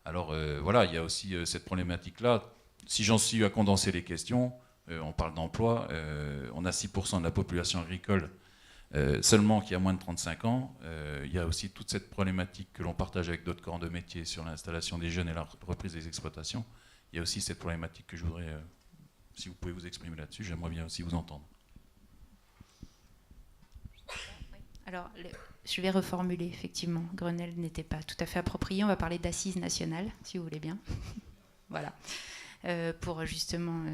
Alors voilà, il y a aussi cette problématique-là. Si j'en suis à condenser les questions, on parle d'emploi, on a 6% de la population agricole seulement qui a moins de 35 ans. Il y a aussi toute cette problématique que l'on partage avec d'autres corps de métier sur l'installation des jeunes et la reprise des exploitations. Il y a aussi cette problématique que je voudrais, si vous pouvez vous exprimer là-dessus, j'aimerais bien aussi vous entendre. Alors, Je vais reformuler, effectivement. Grenelle n'était pas tout à fait approprié. On va parler d'assises nationales, si vous voulez bien. Voilà. Pour justement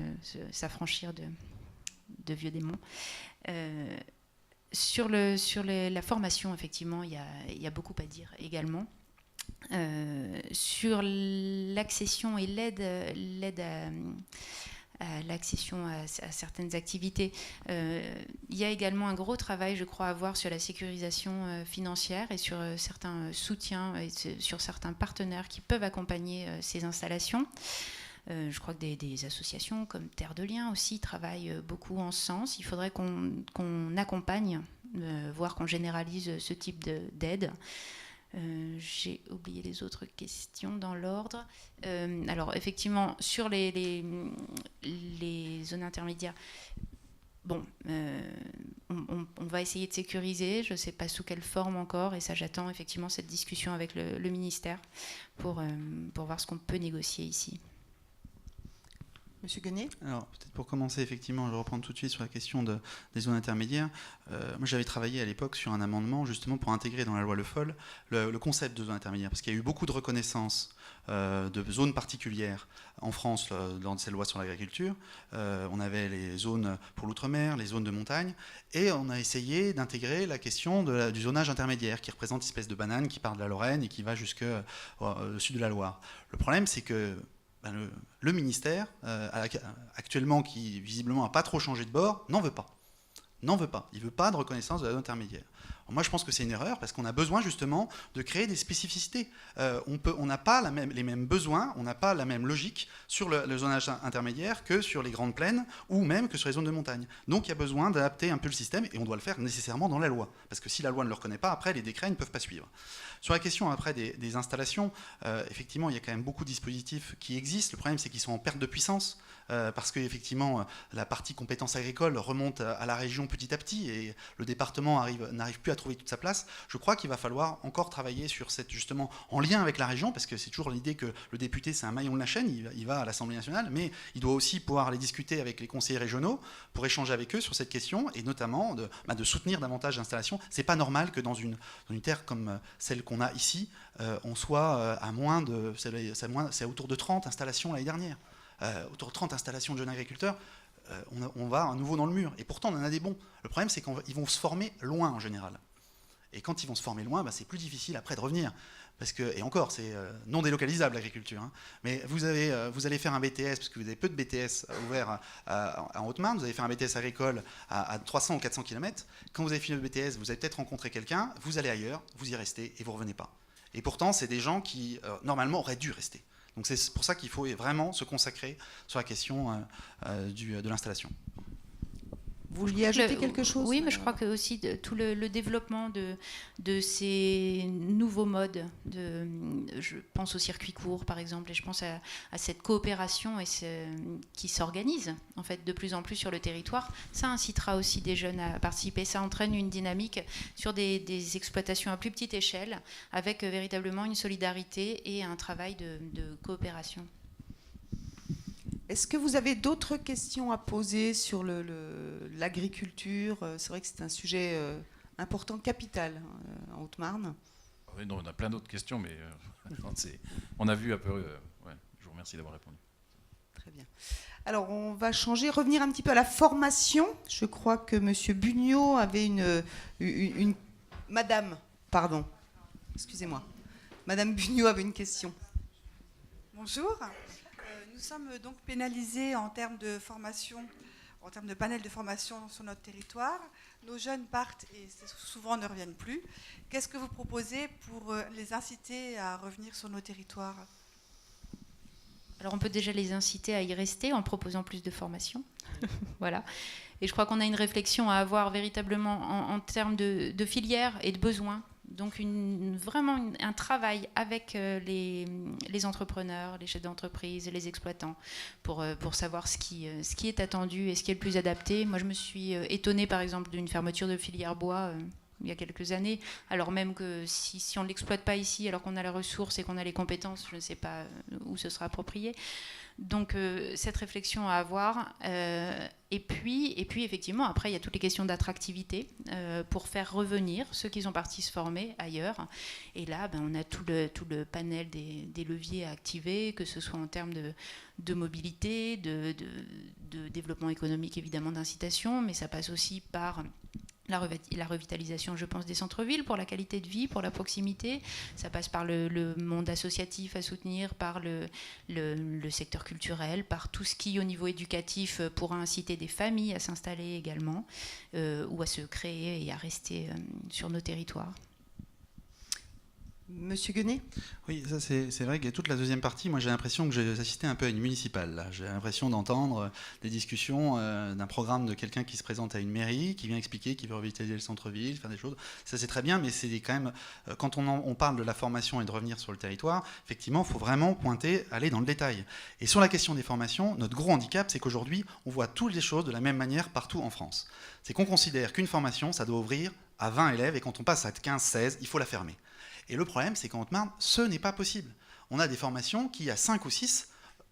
s'affranchir de vieux démons. Sur la formation, effectivement, il y a beaucoup à dire également. Sur l'accession et l'aide à l'accession à certaines activités, il y a également un gros travail, je crois, à voir sur la sécurisation financière et sur certains soutiens et sur certains partenaires qui peuvent accompagner ces installations. Je crois que des associations comme Terre de Liens aussi travaillent beaucoup en ce sens. Il faudrait qu'on accompagne, voire qu'on généralise ce type d'aide. J'ai oublié les autres questions dans l'ordre. Alors effectivement, sur les zones intermédiaires, bon, on va essayer de sécuriser. Je ne sais pas sous quelle forme encore, et ça, j'attends effectivement cette discussion avec le ministère pour voir ce qu'on peut négocier ici. Monsieur Guenier ? Alors, peut-être pour commencer, effectivement, je vais reprendre tout de suite sur la question des zones intermédiaires. Moi, j'avais travaillé à l'époque sur un amendement, justement, pour intégrer dans la loi Le Foll le concept de zone intermédiaire, parce qu'il y a eu beaucoup de reconnaissance de zones particulières en France dans cette loi sur l'agriculture. On avait les zones pour l'outre-mer, les zones de montagne, et on a essayé d'intégrer la question du zonage intermédiaire, qui représente une espèce de banane qui part de la Lorraine et qui va jusqu'au sud de la Loire. Le problème, c'est que le ministère, actuellement, qui visiblement n'a pas trop changé de bord, n'en veut pas. Il ne veut pas de reconnaissance de la zone intermédiaire. Alors moi, je pense que c'est une erreur, parce qu'on a besoin justement de créer des spécificités. On n'a pas les mêmes besoins, on n'a pas la même logique sur le zonage intermédiaire que sur les grandes plaines, ou même que sur les zones de montagne. Donc il y a besoin d'adapter un peu le système, et on doit le faire nécessairement dans la loi. Parce que si la loi ne le reconnaît pas, après, les décrets ne peuvent pas suivre. Sur la question après des installations, effectivement, il y a quand même beaucoup de dispositifs qui existent. Le problème, c'est qu'ils sont en perte de puissance, parce qu'effectivement, la partie compétences agricoles remonte à la région petit à petit, et le département n'arrive plus à trouver toute sa place. Je crois qu'il va falloir encore travailler sur justement, en lien avec la région, parce que c'est toujours l'idée que le député, c'est un maillon de la chaîne, il va à l'Assemblée nationale, mais il doit aussi pouvoir aller discuter avec les conseillers régionaux pour échanger avec eux sur cette question, et notamment de soutenir davantage l'installation. C'est pas normal que dans une terre comme celle qu'on a ici, on soit à moins de... C'est autour de 30 installations l'année dernière. Autour de 30 installations de jeunes agriculteurs, on va à nouveau dans le mur. Et pourtant, on en a des bons. Le problème, c'est qu'ils vont se former loin en général. Et quand ils vont se former loin, c'est plus difficile après de revenir. Et encore, c'est non délocalisable l'agriculture. Hein. Mais vous allez faire un BTS, parce que vous avez peu de BTS ouverts en Haute-Marne, vous allez faire un BTS agricole à 300 ou 400 km. Quand vous avez fini le BTS, vous allez peut-être rencontrer quelqu'un, vous allez ailleurs, vous y restez et vous ne revenez pas. Et pourtant, c'est des gens qui, normalement, auraient dû rester. Donc c'est pour ça qu'il faut vraiment se consacrer sur la question de l'installation. Vous vouliez ajouter quelque chose ? Oui, mais je crois que aussi tout le développement de ces nouveaux modes, je pense au circuit court par exemple, et je pense à cette coopération qui s'organise en fait de plus en plus sur le territoire. Ça incitera aussi des jeunes à participer. Ça entraîne une dynamique sur des exploitations à plus petite échelle, avec véritablement une solidarité et un travail de coopération. Est-ce que vous avez d'autres questions à poser sur l'agriculture ? C'est vrai que c'est un sujet important, capital, en Haute-Marne. Oui, non, on a plein d'autres questions, mais on a vu un peu... ouais, je vous remercie d'avoir répondu. Très bien. Alors, on va revenir un petit peu à la formation. Je crois que M. Bugnot avait une... Madame, pardon, excusez-moi. Madame Bugnot avait une question. Bonjour. Nous sommes donc pénalisés en termes de formation, en termes de panel de formation sur notre territoire. Nos jeunes partent et souvent ne reviennent plus. Qu'est-ce que vous proposez pour les inciter à revenir sur nos territoires ? Alors on peut déjà les inciter à y rester en proposant plus de formation. Voilà. Et je crois qu'on a une réflexion à avoir véritablement en termes de filières et de besoins. Donc vraiment un travail avec les entrepreneurs, les chefs d'entreprise, les exploitants pour savoir ce qui est attendu et ce qui est le plus adapté. Moi, je me suis étonnée, par exemple, d'une fermeture de filière bois il y a quelques années, alors même que si on ne l'exploite pas ici, alors qu'on a la ressource et qu'on a les compétences, je ne sais pas où ce sera approprié. Donc cette réflexion à avoir. Et puis effectivement, après, il y a toutes les questions d'attractivité pour faire revenir ceux qui sont partis se former ailleurs. Et là, on a tout le panel des leviers à activer, que ce soit en termes de mobilité, de développement économique, évidemment, d'incitation, mais ça passe aussi par la revitalisation, je pense, des centres-villes pour la qualité de vie, pour la proximité. Ça passe par le monde associatif à soutenir, par le secteur culturel, par tout ce qui, au niveau éducatif, pourra inciter des familles à s'installer également, ou à se créer et à rester sur nos territoires. Monsieur Guenet ? Oui, ça c'est vrai que toute la deuxième partie, moi j'ai l'impression que j'ai assisté un peu à une municipale. Là. J'ai l'impression d'entendre des discussions d'un programme de quelqu'un qui se présente à une mairie, qui vient expliquer qu'il veut revitaliser le centre-ville, faire des choses. Ça c'est très bien, mais c'est quand même, quand on parle de la formation et de revenir sur le territoire, effectivement, il faut vraiment pointer, aller dans le détail. Et sur la question des formations, notre gros handicap, c'est qu'aujourd'hui, on voit toutes les choses de la même manière partout en France. C'est qu'on considère qu'une formation, ça doit ouvrir à 20 élèves, et quand on passe à 15, 16, il faut la fermer. Et le problème, c'est qu'en Haute-Marne, ce n'est pas possible. On a des formations qui, à 5 ou 6,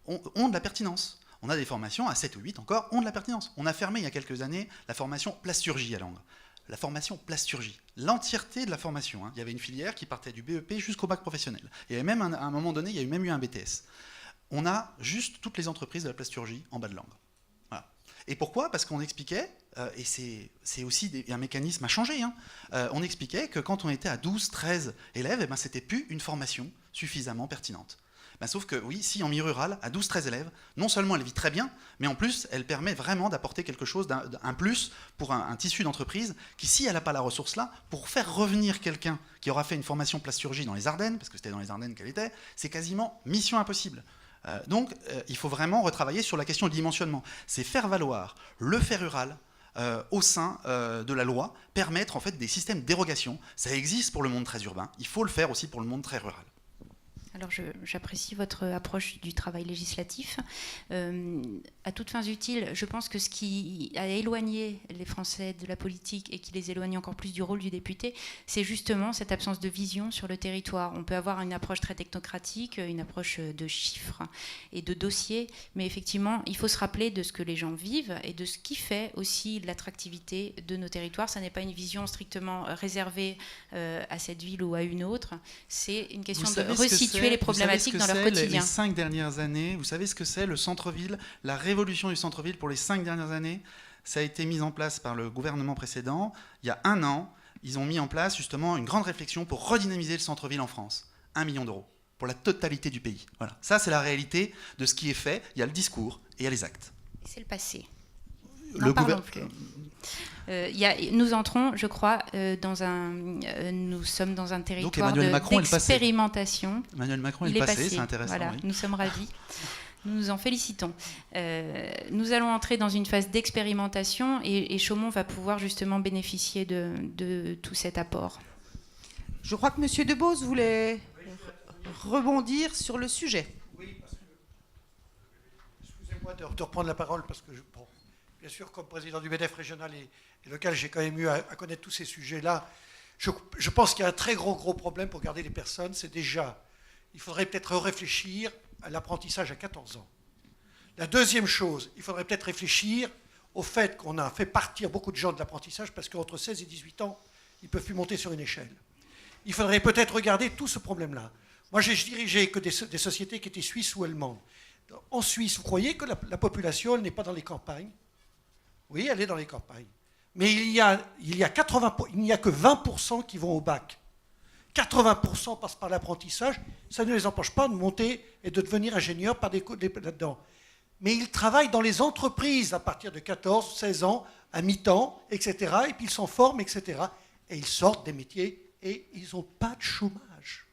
ont de la pertinence. On a des formations, à 7 ou 8 encore, ont de la pertinence. On a fermé il y a quelques années la formation plasturgie à Langres. La formation plasturgie, l'entièreté de la formation. Il y avait une filière qui partait du BEP jusqu'au bac professionnel. Et même, à un moment donné, il y a même eu un BTS. On a juste toutes les entreprises de la plasturgie en bas de Langres. Voilà. Et pourquoi ? Parce qu'on expliquait, et c'est aussi un mécanisme à changer, on expliquait que quand on était à 12, 13 élèves, c'était plus une formation suffisamment pertinente. Sauf que oui, si en milieu rural, à 12, 13 élèves, non seulement elle vit très bien, mais en plus, elle permet vraiment d'apporter quelque chose, un plus pour un tissu d'entreprise qui, si elle n'a pas la ressource là, pour faire revenir quelqu'un qui aura fait une formation plasturgie dans les Ardennes, parce que c'était dans les Ardennes qu'elle était, c'est quasiment mission impossible. Donc, il faut vraiment retravailler sur la question du dimensionnement. C'est faire valoir le fait rural au sein de la loi, permettre en fait des systèmes de dérogation. Ça existe pour le monde très urbain, il faut le faire aussi pour le monde très rural. Alors j'apprécie votre approche du travail législatif. À toutes fins utiles, je pense que ce qui a éloigné les Français de la politique et qui les éloigne encore plus du rôle du député, c'est justement cette absence de vision sur le territoire. On peut avoir une approche très technocratique, une approche de chiffres et de dossiers, mais effectivement, il faut se rappeler de ce que les gens vivent et de ce qui fait aussi l'attractivité de nos territoires. Ça n'est pas une vision strictement réservée à cette ville ou à une autre. C'est une question de resituer les problématiques dans leur quotidien. Les 5 dernières années, vous savez ce que c'est le centre-ville, la révolution du centre-ville pour les 5 dernières années, ça a été mis en place par le gouvernement précédent. Il y a 1 an, ils ont mis en place justement une grande réflexion pour redynamiser le centre-ville en France. 1 million d'euros pour la totalité du pays. Voilà. Ça, c'est la réalité de ce qui est fait. Il y a le discours et il y a les actes. Et c'est le passé. N'en parlons plus. Nous entrons, je crois, nous sommes dans un territoire d'expérimentation. Emmanuel Macron est le passé, c'est intéressant. Voilà, oui. Nous sommes ravis. Nous nous en félicitons. Nous allons entrer dans une phase d'expérimentation et Chaumont va pouvoir justement bénéficier de tout cet apport. Je crois que M. Debose voulait rebondir sur le sujet. Oui, parce que... Excusez-moi de reprendre la parole parce que bien sûr, comme président du MEDEF régional et local, j'ai quand même eu à connaître tous ces sujets-là. Je pense qu'il y a un très gros problème pour garder les personnes. C'est déjà, il faudrait peut-être réfléchir à l'apprentissage à 14 ans. La deuxième chose, il faudrait peut-être réfléchir au fait qu'on a fait partir beaucoup de gens de l'apprentissage parce qu'entre 16 et 18 ans, ils ne peuvent plus monter sur une échelle. Il faudrait peut-être regarder tout ce problème-là. Moi, j'ai dirigé que des sociétés qui étaient suisses ou allemandes. En Suisse, vous croyez que la population, elle n'est pas dans les campagnes ? Oui, elle est dans les campagnes. Mais il n'y a que 20% qui vont au bac. 80% passent par l'apprentissage. Ça ne les empêche pas de monter et de devenir ingénieurs là-dedans. Mais ils travaillent dans les entreprises à partir de 14, 16 ans, à mi-temps, etc. Et puis ils s'en forment, etc. Et ils sortent des métiers et ils n'ont pas de chômage.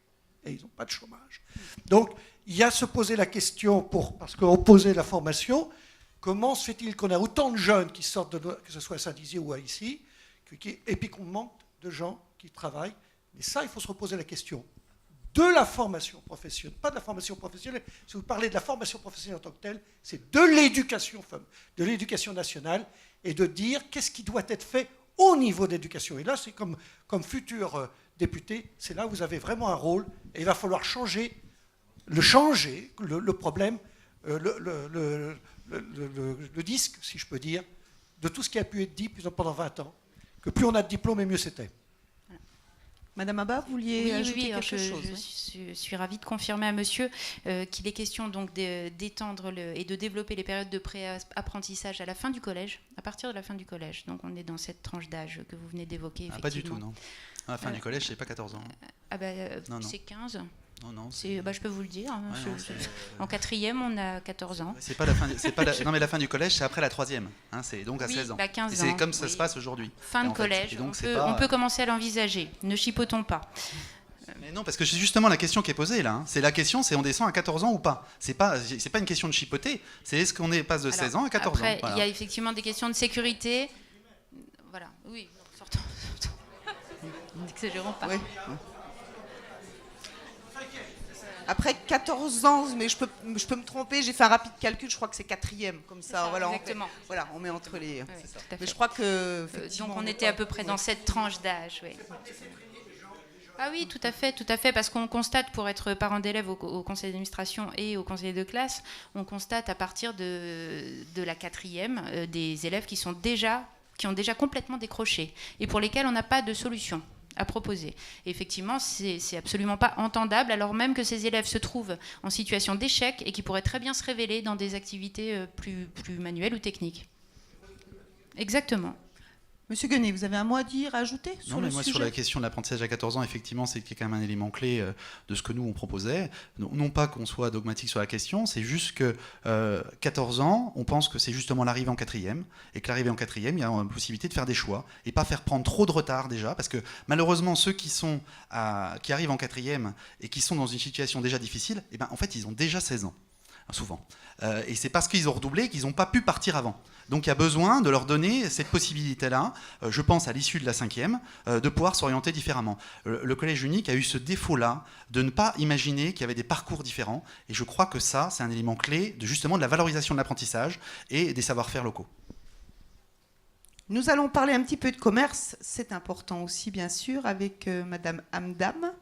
Donc, il y a à se poser la question, parce qu'on posait la formation, comment se fait-il qu'on a autant de jeunes qui sortent, que ce soit à Saint-Dizier ou à ici, et puis qu'on manque de gens qui travaillent. Mais ça, il faut se reposer la question de la formation professionnelle, pas de la formation professionnelle. Si vous parlez de la formation professionnelle en tant que telle, c'est de l'éducation nationale, et de dire qu'est-ce qui doit être fait au niveau de l'éducation. Et là, c'est comme futur député, c'est là où vous avez vraiment un rôle, et il va falloir changer le problème, le disque, si je peux dire, de tout ce qui a pu être dit pendant 20 ans, que plus on a de diplômes et mieux c'était. Madame Abba, vous vouliez ajouter quelque chose? Je suis ravie de confirmer à monsieur qu'il est question donc d'étendre et de développer les périodes de pré-apprentissage à la fin du collège, à partir de la fin du collège. Donc on est dans cette tranche d'âge que vous venez d'évoquer. Pas du tout, non. À la fin du collège, c'est pas 14 ans. Non. C'est 15. Non, je peux vous le dire. En quatrième, on a 14 ans. C'est pas la fin. Non, mais la fin du collège, c'est après la troisième. C'est donc à 16 ans. 15 et c'est ans, comme ça se passe aujourd'hui. Fin de collège. On peut commencer à l'envisager. Ne chipotons pas. Mais non, parce que c'est justement la question qui est posée là. C'est la question, c'est on descend à 14 ans ou pas. C'est pas une question de chipoter. C'est est-ce qu'on passe de 16 ans à 14 ans. Après, il y a effectivement des questions de sécurité. Voilà. Oui. Sortons. N'exagérons pas. Oui. Après 14 ans, mais je peux me tromper, j'ai fait un rapide calcul, je crois que c'est quatrième, comme ça. Voilà, exactement. On met entre les... Oui, mais je crois que... Donc on était à peu près dans cette tranche d'âge, oui. Ah oui, tout à fait, parce qu'on constate, pour être parent d'élèves au conseil d'administration et au conseil de classe, on constate à partir de la quatrième des élèves qui ont déjà complètement décroché et pour lesquels on n'a pas de solution à proposer. Et effectivement, c'est absolument pas entendable, alors même que ces élèves se trouvent en situation d'échec et qui pourraient très bien se révéler dans des activités plus manuelles ou techniques. Exactement. Monsieur Guenet, vous avez un mot à dire, à ajouter sur le sujet ? Sur la question de l'apprentissage à 14 ans, effectivement, c'est quand même un élément clé de ce que nous, on proposait. Non pas qu'on soit dogmatique sur la question, c'est juste que 14 ans, on pense que c'est justement l'arrivée en quatrième, et que l'arrivée en quatrième, il y a une possibilité de faire des choix, et pas faire prendre trop de retard déjà, parce que malheureusement, ceux qui arrivent en quatrième et qui sont dans une situation déjà difficile, en fait, ils ont déjà 16 ans, souvent. Et c'est parce qu'ils ont redoublé qu'ils n'ont pas pu partir avant. Donc il y a besoin de leur donner cette possibilité-là, je pense à l'issue de la cinquième, de pouvoir s'orienter différemment. Le collège unique a eu ce défaut-là de ne pas imaginer qu'il y avait des parcours différents, et je crois que ça, c'est un élément clé justement de la valorisation de l'apprentissage et des savoir-faire locaux. Nous allons parler un petit peu de commerce, c'est important aussi bien sûr, avec Madame Hamdam.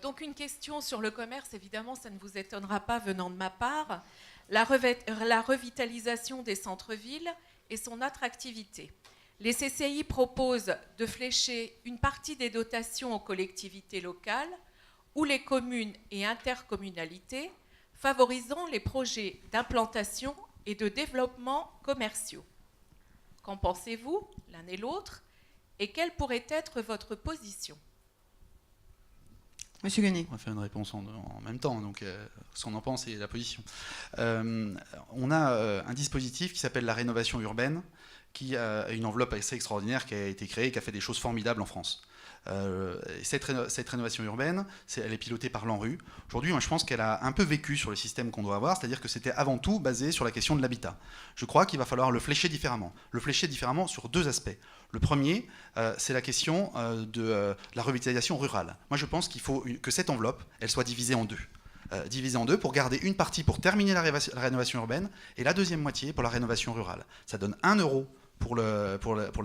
Donc une question sur le commerce, évidemment, ça ne vous étonnera pas venant de ma part. La revitalisation des centres-villes et son attractivité. Les CCI proposent de flécher une partie des dotations aux collectivités locales ou les communes et intercommunalités, favorisant les projets d'implantation et de développement commerciaux. Qu'en pensez-vous, l'un et l'autre, et quelle pourrait être votre position ? Monsieur Guenet. On va faire une réponse en même temps, donc ce qu'on en pense et la position. On a un dispositif qui s'appelle la rénovation urbaine, qui a une enveloppe assez extraordinaire qui a été créée et qui a fait des choses formidables en France. Cette rénovation urbaine, elle est pilotée par l'ANRU. Aujourd'hui, moi, je pense qu'elle a un peu vécu sur le système qu'on doit avoir, c'est-à-dire que c'était avant tout basé sur la question de l'habitat. Je crois qu'il va falloir le flécher différemment. Le flécher différemment sur deux aspects. Le premier, c'est la question de la revitalisation rurale. Moi, je pense qu'il faut que cette enveloppe, elle soit divisée en deux. Divisée en deux pour garder une partie pour terminer la rénovation urbaine et la deuxième moitié pour la rénovation rurale. Ça donne 1 euro pour la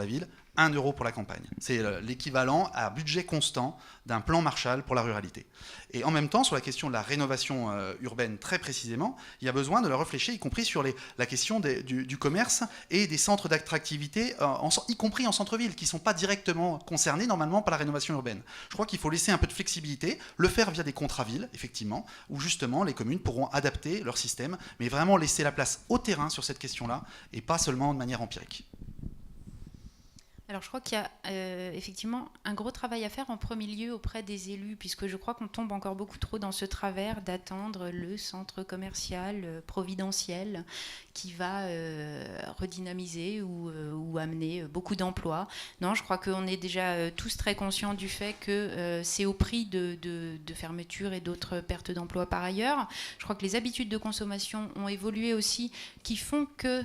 ville, 1 euro pour la campagne. C'est l'équivalent à budget constant d'un plan Marshall pour la ruralité. Et en même temps, sur la question de la rénovation urbaine très précisément, il y a besoin de la réfléchir, y compris sur la question du commerce et des centres d'attractivité, y compris en centre-ville, qui ne sont pas directement concernés normalement par la rénovation urbaine. Je crois qu'il faut laisser un peu de flexibilité, le faire via des contrats villes, effectivement, où justement les communes pourront adapter leur système, mais vraiment laisser la place au terrain sur cette question-là, et pas seulement de manière empirique. Alors je crois qu'il y a effectivement un gros travail à faire en premier lieu auprès des élus, puisque je crois qu'on tombe encore beaucoup trop dans ce travers d'attendre le centre commercial providentiel qui va redynamiser ou amener beaucoup d'emplois. Non, je crois qu'on est déjà tous très conscients du fait que c'est au prix de fermetures et d'autres pertes d'emplois par ailleurs. Je crois que les habitudes de consommation ont évolué aussi, qui font que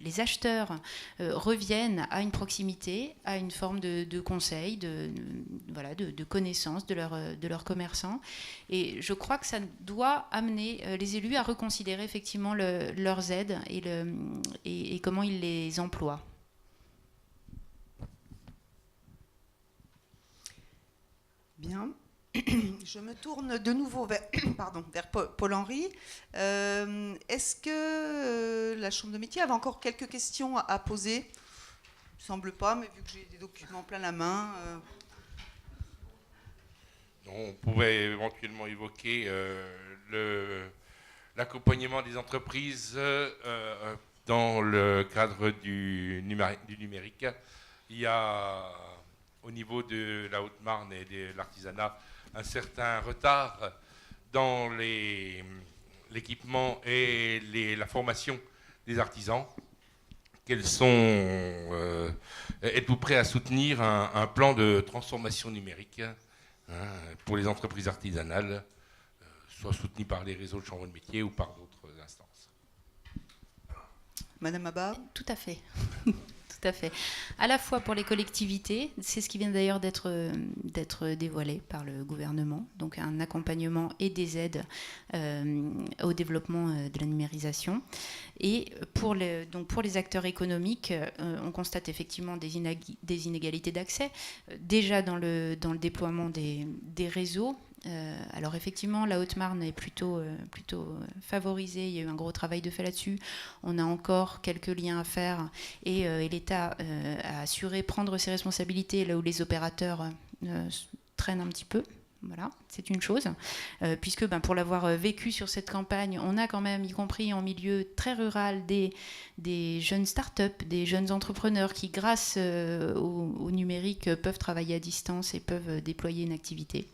les acheteurs reviennent à une proximité, à une forme de conseil, de connaissance de leurs commerçants. Et je crois que ça doit amener les élus à reconsidérer effectivement leurs aides et comment ils les emploient. Bien. Je me tourne de nouveau vers Paul-Henri. Est-ce que la Chambre de métier avait encore quelques questions à poser? Il ne semble pas, mais vu que j'ai des documents plein la main... Non, on pourrait éventuellement évoquer l'accompagnement des entreprises dans le cadre du numérique. Il y a, au niveau de la Haute-Marne et de l'artisanat, un certain retard dans l'équipement et la formation des artisans. Êtes-vous prêt à soutenir un plan de transformation numérique pour les entreprises artisanales, soit soutenu par les réseaux de chambres de métiers ou par d'autres instances? Madame Abba? Tout à fait. Tout à fait. À la fois pour les collectivités, c'est ce qui vient d'ailleurs d'être dévoilé par le gouvernement, donc un accompagnement et des aides au développement de la numérisation. Et pour les acteurs économiques, on constate effectivement des inégalités d'accès, déjà dans le déploiement des réseaux. Alors effectivement, la Haute-Marne est plutôt favorisée. Il y a eu un gros travail de fait là-dessus. On a encore quelques liens à faire et l'État a assuré prendre ses responsabilités là où les opérateurs traînent un petit peu. Voilà, c'est une chose, puisque pour l'avoir vécu sur cette campagne, on a quand même, y compris en milieu très rural, des jeunes start-up, des jeunes entrepreneurs qui, grâce au numérique, peuvent travailler à distance et peuvent déployer une activité.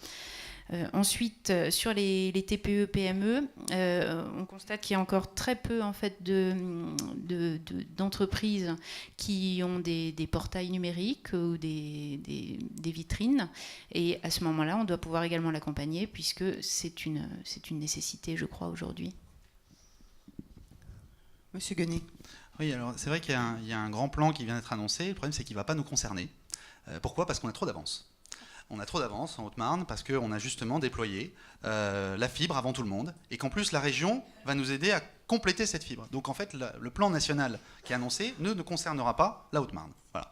Ensuite, sur les TPE, PME, on constate qu'il y a encore très peu en fait, d'entreprises qui ont des portails numériques ou des vitrines. Et à ce moment-là, on doit pouvoir également l'accompagner puisque c'est une nécessité, je crois, aujourd'hui. Monsieur Guenet. Oui, alors c'est vrai qu'il y a un grand plan qui vient d'être annoncé. Le problème, c'est qu'il ne va pas nous concerner. Pourquoi ? Parce qu'on a trop d'avance. On a trop d'avance en Haute-Marne parce qu'on a justement déployé la fibre avant tout le monde et qu'en plus la région va nous aider à compléter cette fibre. Donc en fait le plan national qui est annoncé ne concernera pas la Haute-Marne. Voilà.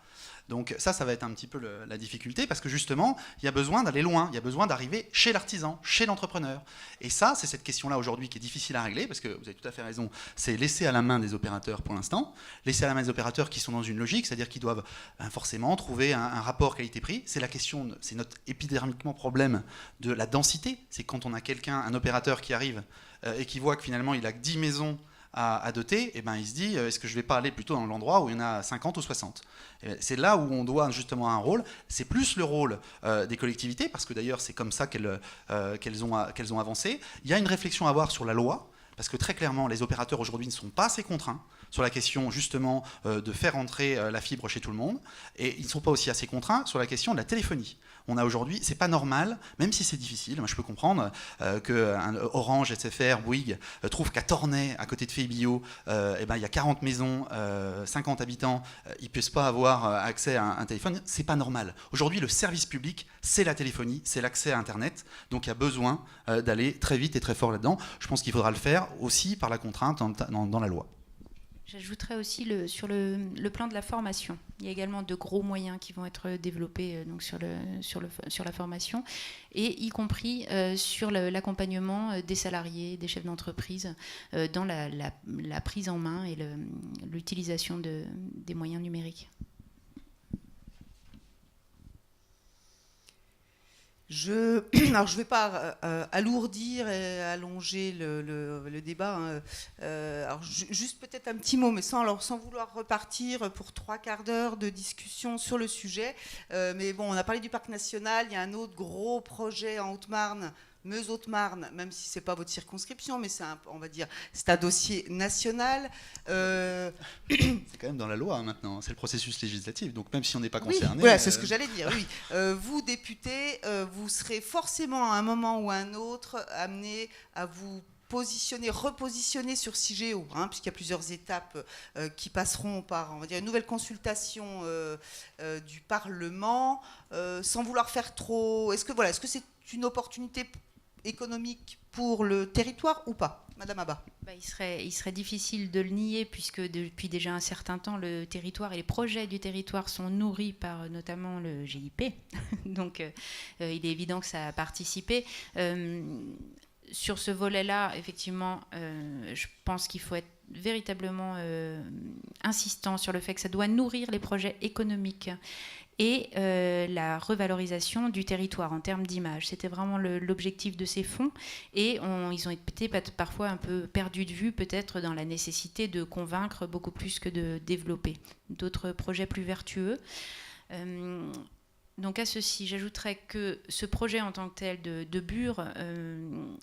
Donc ça va être un petit peu la difficulté parce que justement il y a besoin d'aller loin, il y a besoin d'arriver chez l'artisan, chez l'entrepreneur. Et ça c'est cette question-là aujourd'hui qui est difficile à régler parce que vous avez tout à fait raison, c'est laissé à la main des opérateurs pour l'instant, laissé à la main des opérateurs qui sont dans une logique, c'est-à-dire qu'ils doivent forcément trouver un rapport qualité-prix. C'est la question, c'est notre épidermiquement problème de la densité, c'est quand on a un opérateur qui arrive et qui voit que finalement il a que 10 maisons à doter, et ben il se dit est-ce que je ne vais pas aller plutôt dans l'endroit où il y en a 50 ou 60 ? C'est là où on doit justement un rôle. C'est plus le rôle des collectivités, parce que d'ailleurs c'est comme ça qu'elles ont avancé. Il y a une réflexion à avoir sur la loi, parce que très clairement les opérateurs aujourd'hui ne sont pas assez contraints sur la question justement de faire entrer la fibre chez tout le monde, et ils ne sont pas aussi assez contraints sur la question de la téléphonie. On a aujourd'hui, c'est pas normal, même si c'est difficile, moi je peux comprendre que Orange, SFR, Bouygues trouvent qu'à Tornay, à côté de Féibillot, il y a 40 maisons, 50 habitants, ils ne puissent pas avoir accès à un téléphone. C'est pas normal. Aujourd'hui, le service public, c'est la téléphonie, c'est l'accès à Internet, donc il y a besoin d'aller très vite et très fort là-dedans. Je pense qu'il faudra le faire aussi par la contrainte dans la loi. J'ajouterais aussi sur le plan de la formation. Il y a également de gros moyens qui vont être développés donc sur la formation, et y compris sur l'accompagnement des salariés, des chefs d'entreprise dans la prise en main et l'utilisation des moyens numériques. Alors je ne vais pas alourdir et allonger le débat. Hein. Alors juste peut-être un petit mot, mais sans vouloir repartir pour 3 quarts d'heure de discussion sur le sujet. Mais bon, on a parlé du parc national. Il y a un autre gros projet en Haute-Marne, Meuse-Haute-Marne, même si ce n'est pas votre circonscription, mais c'est un dossier national. C'est quand même dans la loi hein, maintenant, c'est le processus législatif, donc même si on n'est pas concerné... Oui, voilà, c'est ce que j'allais dire, oui. Vous, députés, vous serez forcément à un moment ou à un autre amenés à vous repositionner sur CIGEO, hein, puisqu'il y a plusieurs étapes qui passeront par, on va dire, une nouvelle consultation du Parlement, sans vouloir faire trop. Est-ce que c'est une opportunité économique pour le territoire ou pas, Madame Abba? Il serait difficile de le nier, puisque depuis déjà un certain temps, le territoire et les projets du territoire sont nourris par notamment le GIP. Donc il est évident que ça a participé. Sur ce volet-là, effectivement, je pense qu'il faut être véritablement insistant sur le fait que ça doit nourrir les projets économiques et la revalorisation du territoire en termes d'image. C'était vraiment l'objectif de ces fonds, et ils ont été parfois un peu perdus de vue, peut-être dans la nécessité de convaincre beaucoup plus que de développer d'autres projets plus vertueux. Donc à ceci, j'ajouterais que ce projet en tant que tel de Bure,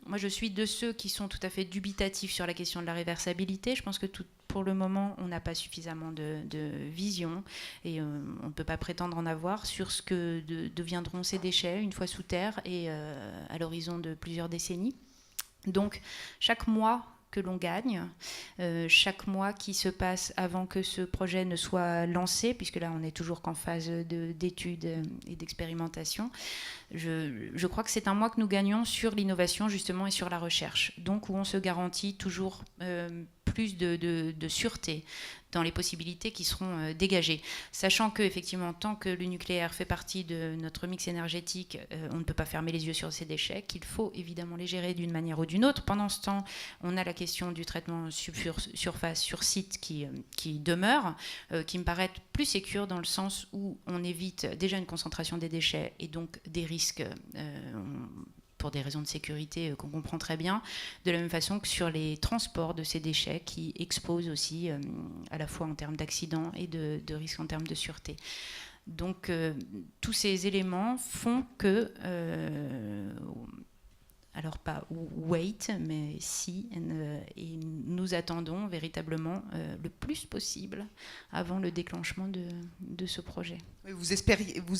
moi je suis de ceux qui sont tout à fait dubitatifs sur la question de la réversibilité. Je pense que pour le moment, on n'a pas suffisamment de vision, et on ne peut pas prétendre en avoir sur ce que deviendront ces déchets une fois sous terre et à l'horizon de plusieurs décennies. Donc chaque mois que l'on gagne, chaque mois qui se passe avant que ce projet ne soit lancé, puisque là on est toujours qu'en phase d'études et d'expérimentation, je crois que c'est un mois que nous gagnons sur l'innovation justement et sur la recherche, donc où on se garantit toujours plus de sûreté dans les possibilités qui seront dégagées. Sachant que, effectivement, tant que le nucléaire fait partie de notre mix énergétique, on ne peut pas fermer les yeux sur ces déchets, qu'il faut évidemment les gérer d'une manière ou d'une autre. Pendant ce temps, on a la question du traitement surface, sur site qui demeure, qui me paraît plus sécure dans le sens où on évite déjà une concentration des déchets et donc des risques pour des raisons de sécurité qu'on comprend très bien, de la même façon que sur les transports de ces déchets qui exposent aussi à la fois en termes d'accidents et de risques en termes de sûreté. Donc tous ces éléments font que, alors pas wait, mais si, et nous attendons véritablement le plus possible avant le déclenchement de ce projet. Oui, vous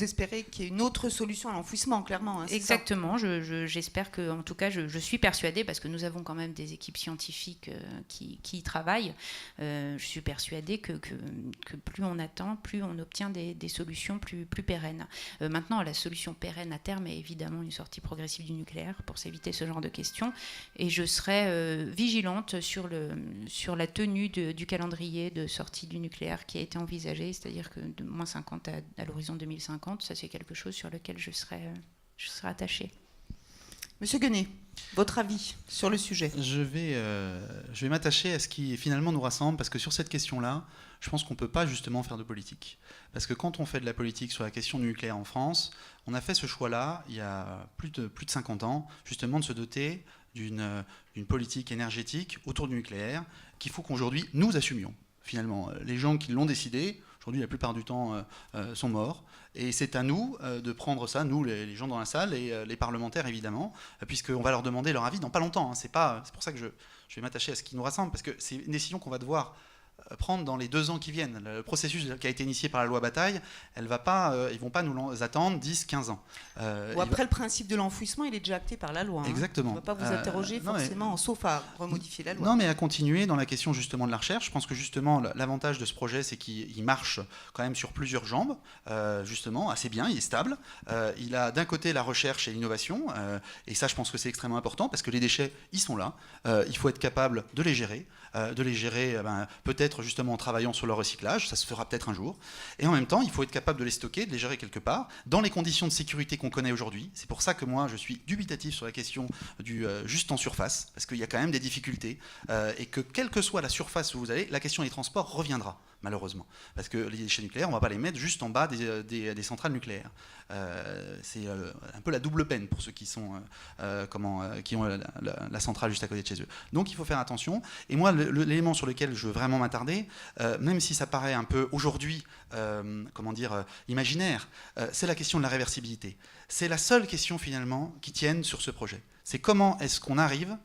espérez qu'il y ait une autre solution à l'enfouissement, clairement. Hein, exactement, j'espère que, en tout cas, je suis persuadée, parce que nous avons quand même des équipes scientifiques qui y travaillent, je suis persuadée que plus on attend, plus on obtient des solutions plus pérennes. Maintenant, la solution pérenne à terme est évidemment une sortie progressive du nucléaire pour s'éviter ce genre de questions, et je serai vigilante sur la tenue du calendrier de sortie du nucléaire qui a été envisagé, c'est-à-dire que de moins 50 à l'horizon 2050, ça c'est quelque chose sur lequel je serai attachée. Monsieur Guenet, votre avis sur le sujet? Je vais m'attacher à ce qui finalement nous rassemble, parce que sur cette question-là, je pense qu'on ne peut pas justement faire de politique. Parce que quand on fait de la politique sur la question du nucléaire en France, on a fait ce choix-là il y a plus de 50 ans, justement de se doter d'une politique énergétique autour du nucléaire qu'il faut qu'aujourd'hui nous assumions. Finalement, les gens qui l'ont décidé, aujourd'hui la plupart du temps sont morts, et c'est à nous de prendre ça, nous les gens dans la salle et les parlementaires évidemment, puisqu'on va leur demander leur avis dans pas longtemps. Hein. C'est pour ça que je vais m'attacher à ce qui nous rassemble, parce que c'est une décision qu'on va devoir prendre dans les 2 ans qui viennent. Le processus qui a été initié par la loi Bataille, ils ne vont pas nous attendre 10-15 ans. Après, le principe de l'enfouissement, il est déjà acté par la loi. Exactement. On ne va pas vous interroger forcément, sauf à remodifier la loi. Non, mais à continuer dans la question justement de la recherche. Je pense que justement, l'avantage de ce projet, c'est qu'il marche quand même sur plusieurs jambes, justement, assez bien, il est stable. Il a d'un côté la recherche et l'innovation, et ça, je pense que c'est extrêmement important, parce que les déchets, ils sont là. Il faut être capable de les gérer. Peut-être justement en travaillant sur leur recyclage, ça se fera peut-être un jour, et en même temps il faut être capable de les stocker, de les gérer quelque part, dans les conditions de sécurité qu'on connaît aujourd'hui. C'est pour ça que moi je suis dubitatif sur la question du juste en surface, parce qu'il y a quand même des difficultés, et que quelle que soit la surface où vous allez, la question des transports reviendra, malheureusement, parce que les déchets nucléaires, on ne va pas les mettre juste en bas des centrales nucléaires. C'est un peu la double peine pour ceux qui ont la centrale juste à côté de chez eux. Donc il faut faire attention. Et moi, l'élément sur lequel je veux vraiment m'attarder, même si ça paraît un peu aujourd'hui, imaginaire, c'est la question de la réversibilité. C'est la seule question finalement qui tienne sur ce projet. C'est comment est-ce qu'on arrive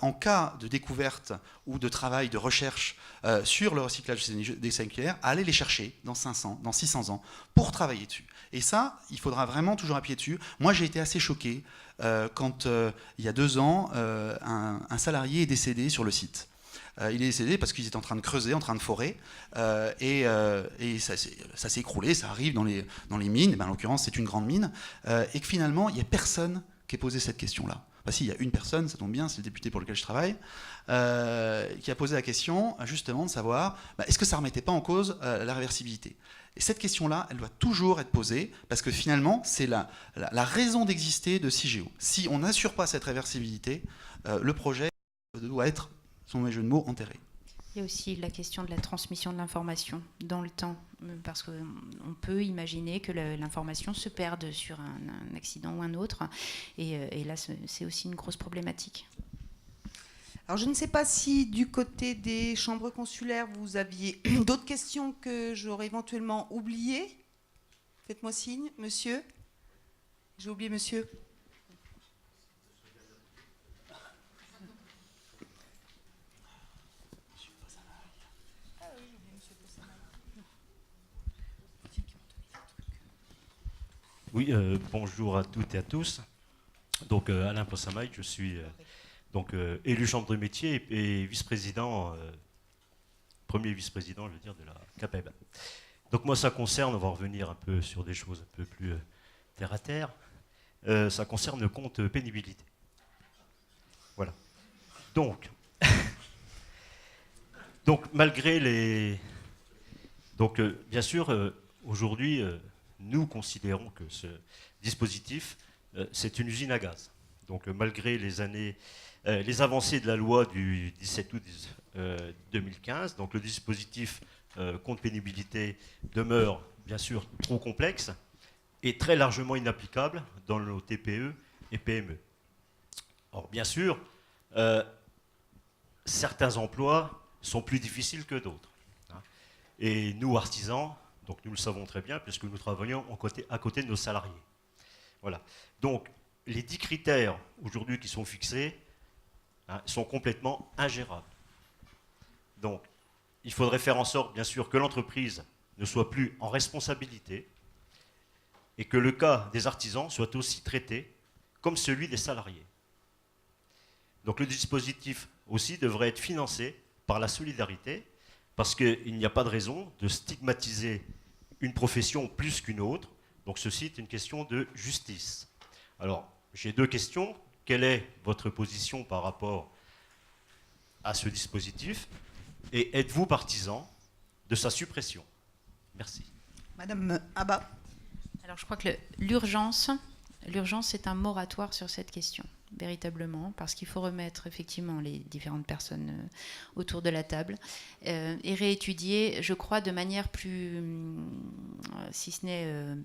en cas de découverte ou de travail, de recherche sur le recyclage des déchets nucléaires, à aller les chercher dans 500, dans 600 ans, pour travailler dessus. Et ça, il faudra vraiment toujours appuyer dessus. Moi, j'ai été assez choqué quand, il y a 2 ans, un salarié est décédé sur le site. Il est décédé parce qu'ils étaient en train de creuser, en train de forer, et ça s'est écroulé, ça arrive dans les mines, et ben, en l'occurrence c'est une grande mine, et que finalement il n'y a personne qui ait posé cette question-là. Bah, si, il y a une personne, ça tombe bien, c'est le député pour lequel je travaille, qui a posé la question justement de savoir est-ce que ça ne remettait pas en cause la réversibilité. Et cette question-là, elle doit toujours être posée, parce que finalement, c'est la raison d'exister de CIGEO. Si on n'assure pas cette réversibilité, le projet doit être, sans mauvais jeu de mots, enterré. Il y a aussi la question de la transmission de l'information dans le temps, parce qu'on peut imaginer que l'information se perde sur un accident ou un autre, et là, c'est aussi une grosse problématique. Alors, je ne sais pas si du côté des chambres consulaires, vous aviez d'autres questions que j'aurais éventuellement oubliées. Faites-moi signe, monsieur. J'ai oublié monsieur. Oui, bonjour à toutes et à tous. Donc, Alain Possamaille, je suis élu chambre de métier et vice-président, premier vice-président, je veux dire, de la CAPEB. Donc, moi, ça concerne, on va revenir un peu sur des choses un peu plus terre à terre, ça concerne le compte pénibilité. Voilà. Donc, malgré les... Donc, bien sûr, aujourd'hui, nous considérons que ce dispositif, c'est une usine à gaz. Donc, malgré les avancées de la loi du 17 août 2015, donc le dispositif compte pénibilité demeure, bien sûr, trop complexe et très largement inapplicable dans nos TPE et PME. Or, bien sûr, certains emplois sont plus difficiles que d'autres. Et nous, artisans, donc nous le savons très bien, puisque nous travaillons à côté de nos salariés. Voilà. Donc, les 10 critères aujourd'hui qui sont fixés sont complètement ingérables. Donc, il faudrait faire en sorte, bien sûr, que l'entreprise ne soit plus en responsabilité et que le cas des artisans soit aussi traité comme celui des salariés. Donc, le dispositif aussi devrait être financé par la solidarité, parce qu'il n'y a pas de raison de stigmatiser une profession plus qu'une autre. Donc ceci est une question de justice. Alors, j'ai 2 questions. Quelle est votre position par rapport à ce dispositif? Et êtes-vous partisan de sa suppression? Merci. Madame Abba. Alors je crois que l'urgence, c'est un moratoire sur cette question, véritablement, parce qu'il faut remettre effectivement les différentes personnes autour de la table et réétudier, je crois, de manière plus, si ce n'est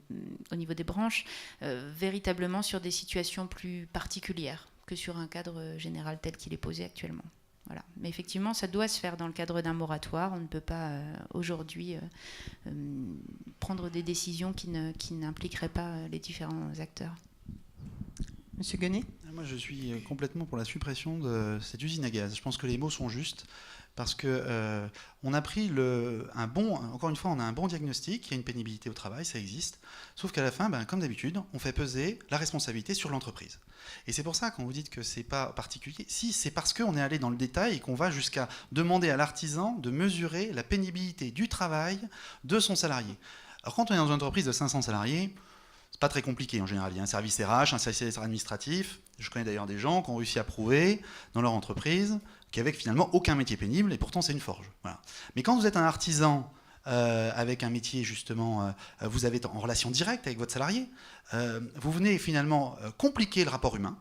au niveau des branches, véritablement sur des situations plus particulières que sur un cadre général tel qu'il est posé actuellement. Voilà. Mais effectivement, ça doit se faire dans le cadre d'un moratoire. On ne peut pas aujourd'hui prendre des décisions qui n'impliqueraient pas les différents acteurs. Monsieur Guenet ? Moi, je suis complètement pour la suppression de cette usine à gaz. Je pense que les mots sont justes, parce que on a pris encore une fois, on a un bon diagnostic, il y a une pénibilité au travail, ça existe, sauf qu'à la fin, comme d'habitude, on fait peser la responsabilité sur l'entreprise. Et c'est pour ça, quand vous dites que c'est pas particulier, si, c'est parce qu'on est allé dans le détail et qu'on va jusqu'à demander à l'artisan de mesurer la pénibilité du travail de son salarié. Alors quand on est dans une entreprise de 500 salariés, c'est pas très compliqué en général. Il y a un service RH, un service administratif. Je connais d'ailleurs des gens qui ont réussi à prouver dans leur entreprise qu'il n'y avait finalement aucun métier pénible, et pourtant c'est une forge. Voilà. Mais quand vous êtes un artisan avec un métier justement, vous avez en relation directe avec votre salarié, vous venez finalement compliquer le rapport humain.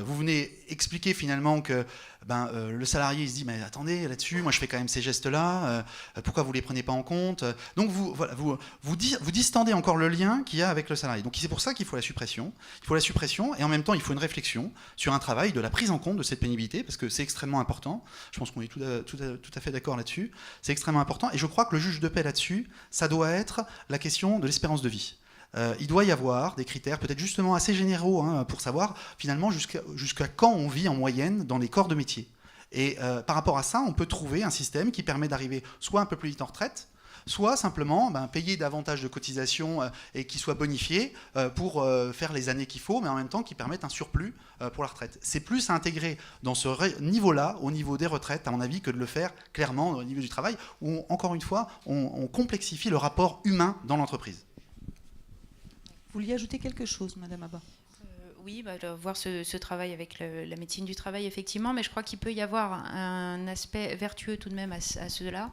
Vous venez expliquer finalement que le salarié il se dit mais attendez là-dessus, moi je fais quand même ces gestes-là, pourquoi vous les prenez pas en compte? Donc vous distendez encore le lien qu'il y a avec le salarié. Donc c'est pour ça qu'il faut la suppression. Il faut la suppression et en même temps il faut une réflexion sur un travail de la prise en compte de cette pénibilité parce que c'est extrêmement important. Je pense qu'on est tout à fait d'accord là-dessus. C'est extrêmement important et je crois que le juge de paix là-dessus, ça doit être la question de l'espérance de vie. il doit y avoir des critères peut-être justement assez généraux pour savoir finalement jusqu'à quand on vit en moyenne dans les corps de métier. Et par rapport à ça, on peut trouver un système qui permet d'arriver soit un peu plus vite en retraite, soit simplement payer davantage de cotisations et qui soit bonifié pour faire les années qu'il faut, mais en même temps qui permettent un surplus pour la retraite. C'est plus à intégrer dans ce niveau-là, au niveau des retraites, à mon avis, que de le faire clairement au niveau du travail, où, encore une fois, on complexifie le rapport humain dans l'entreprise. Vous vouliez ajouter quelque chose, Madame Abba? Oui, voir ce travail avec la médecine du travail, effectivement, mais je crois qu'il peut y avoir un aspect vertueux tout de même à cela.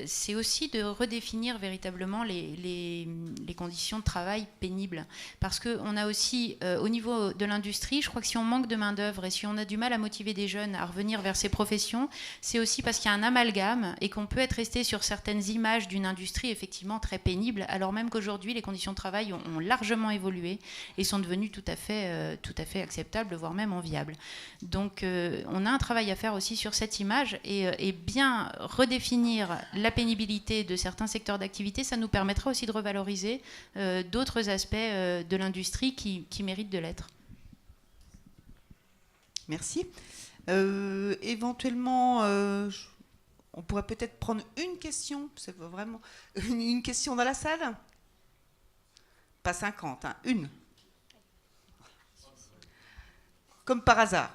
C'est aussi de redéfinir véritablement les conditions de travail pénibles. Parce qu'on a aussi, au niveau de l'industrie, je crois que si on manque de main-d'œuvre et si on a du mal à motiver des jeunes à revenir vers ces professions, c'est aussi parce qu'il y a un amalgame et qu'on peut être resté sur certaines images d'une industrie effectivement très pénible, alors même qu'aujourd'hui, les conditions de travail ont largement évolué et sont devenues tout à fait acceptable, voire même enviable. Donc on a un travail à faire aussi sur cette image et bien redéfinir la pénibilité de certains secteurs d'activité, ça nous permettra aussi de revaloriser d'autres aspects de l'industrie qui méritent de l'être. Merci. Éventuellement, on pourrait peut-être prendre une question, c'est vraiment une question dans la salle. Pas 50, une. Comme par hasard.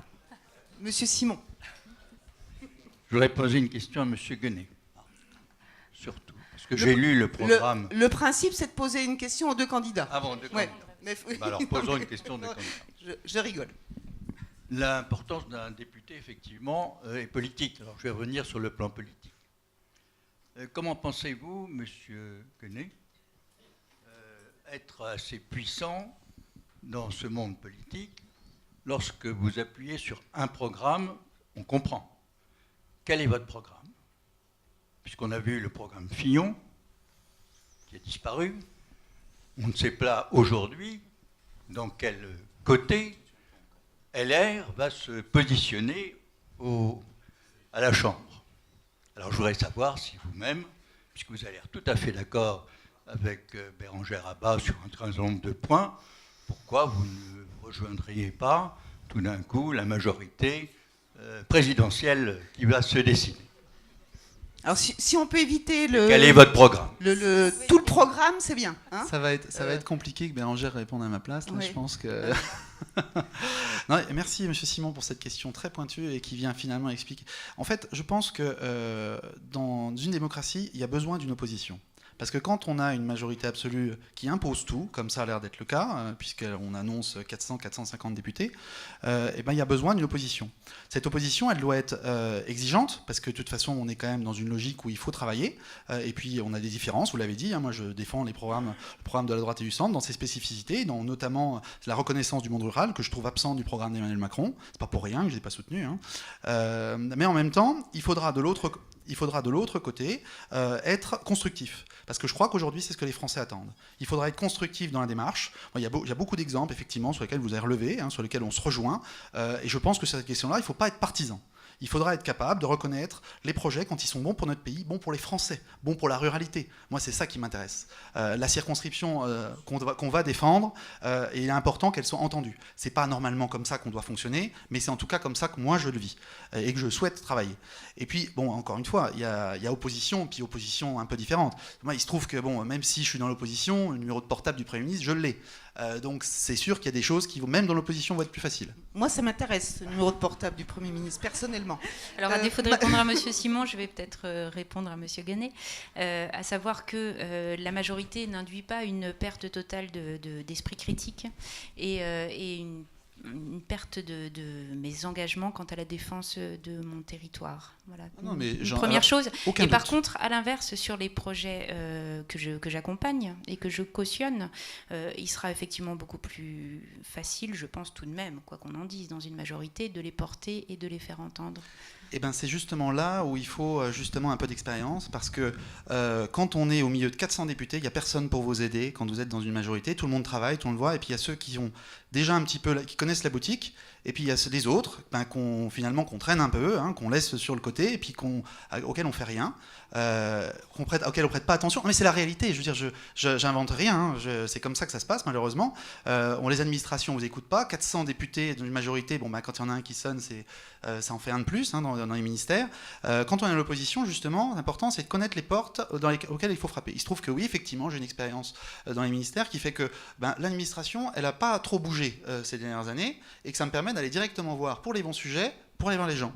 Monsieur Simon. Je voudrais poser une question à Monsieur Guenet. Surtout, parce que j'ai lu le programme. Le principe, c'est de poser une question aux deux candidats. Ah bon, deux candidats. Alors, posons une question aux deux candidats. Je rigole. L'importance d'un député, effectivement, est politique. Alors, je vais revenir sur le plan politique. Comment pensez-vous, Monsieur Guenet, être assez puissant dans ce monde politique? Lorsque vous appuyez sur un programme, on comprend. Quel est votre programme? Puisqu'on a vu le programme Fillon, qui a disparu. On ne sait pas aujourd'hui dans quel côté LR va se positionner à la Chambre. Alors je voudrais savoir si vous-même, puisque vous avez l'air tout à fait d'accord avec Bérangère Abba sur un certain nombre de points, pourquoi vous ne rejoindriez pas tout d'un coup la majorité présidentielle qui va se dessiner? Alors si on peut éviter quel est votre programme? Tout le programme, c'est bien. Hein, ça va être compliqué que Bérangère réponde à ma place. Là, oui. Je pense que... Non, merci, Monsieur Simon, pour cette question très pointue et qui vient finalement expliquer. En fait, je pense que dans une démocratie, il y a besoin d'une opposition. Parce que quand on a une majorité absolue qui impose tout, comme ça a l'air d'être le cas, puisqu'on annonce 400-450 députés, il y a besoin d'une opposition. Cette opposition, elle doit être exigeante, parce que de toute façon, on est quand même dans une logique où il faut travailler, et puis on a des différences, vous l'avez dit, moi je défends le programme de la droite et du centre, dans ses spécificités, dans notamment la reconnaissance du monde rural, que je trouve absent du programme d'Emmanuel Macron, c'est pas pour rien que je ne l'ai pas soutenu, mais en même temps, il faudra de l'autre côté être constructif. Parce que je crois qu'aujourd'hui, c'est ce que les Français attendent. Il faudra être constructif dans la démarche. Il y a beaucoup d'exemples, effectivement, sur lesquels vous avez relevé, sur lesquels on se rejoint. Et je pense que sur cette question-là, il ne faut pas être partisan. Il faudra être capable de reconnaître les projets quand ils sont bons pour notre pays, bons pour les Français, bons pour la ruralité. Moi, c'est ça qui m'intéresse. La circonscription qu'on va défendre, et il est important qu'elle soit entendue. C'est pas normalement comme ça qu'on doit fonctionner, mais c'est en tout cas comme ça que moi je le vis et que je souhaite travailler. Et puis, bon, encore une fois, il y a opposition, puis opposition un peu différente. Moi, il se trouve que, bon, même si je suis dans l'opposition, le numéro de portable du Premier ministre, je l'ai. Donc c'est sûr qu'il y a des choses qui, même dans l'opposition, vont être plus faciles. Moi, ça m'intéresse, le numéro de portable du Premier ministre, personnellement. Alors, à défaut de répondre à Monsieur Simon, je vais peut-être répondre à Monsieur Guenet, à savoir que la majorité n'induit pas une perte totale d'esprit critique et une perte de mes engagements quant à la défense de mon territoire. Voilà. Non, mais une première chose. Et par contre, à l'inverse, sur les projets que j'accompagne et que je cautionne, il sera effectivement beaucoup plus facile, je pense tout de même, quoi qu'on en dise, dans une majorité, de les porter et de les faire entendre. Eh ben, c'est justement là où il faut justement un peu d'expérience, parce que quand on est au milieu de 400 députés, il n'y a personne pour vous aider. Quand vous êtes dans une majorité, tout le monde travaille, tout le monde voit, et puis il y a ceux qui ont déjà un petit peu, qui connaissent la boutique, Et puis il y a les autres qu'on traîne un peu, qu'on laisse sur le côté, et puis auxquels on fait rien, auxquels on prête pas attention. Mais c'est la réalité. Je veux dire, j'invente rien. C'est comme ça que ça se passe malheureusement. Les administrations vous écoutent pas. 400 députés d'une majorité. Quand il y en a un qui sonne, ça en fait un de plus dans les ministères. Quand on est à l'opposition, justement, l'important c'est de connaître les portes auxquelles il faut frapper. Il se trouve que oui, effectivement, j'ai une expérience dans les ministères qui fait que l'administration, elle n'a pas trop bougé ces dernières années, et que ça me permet d'aller directement voir pour les bons sujets, pour aller voir les gens,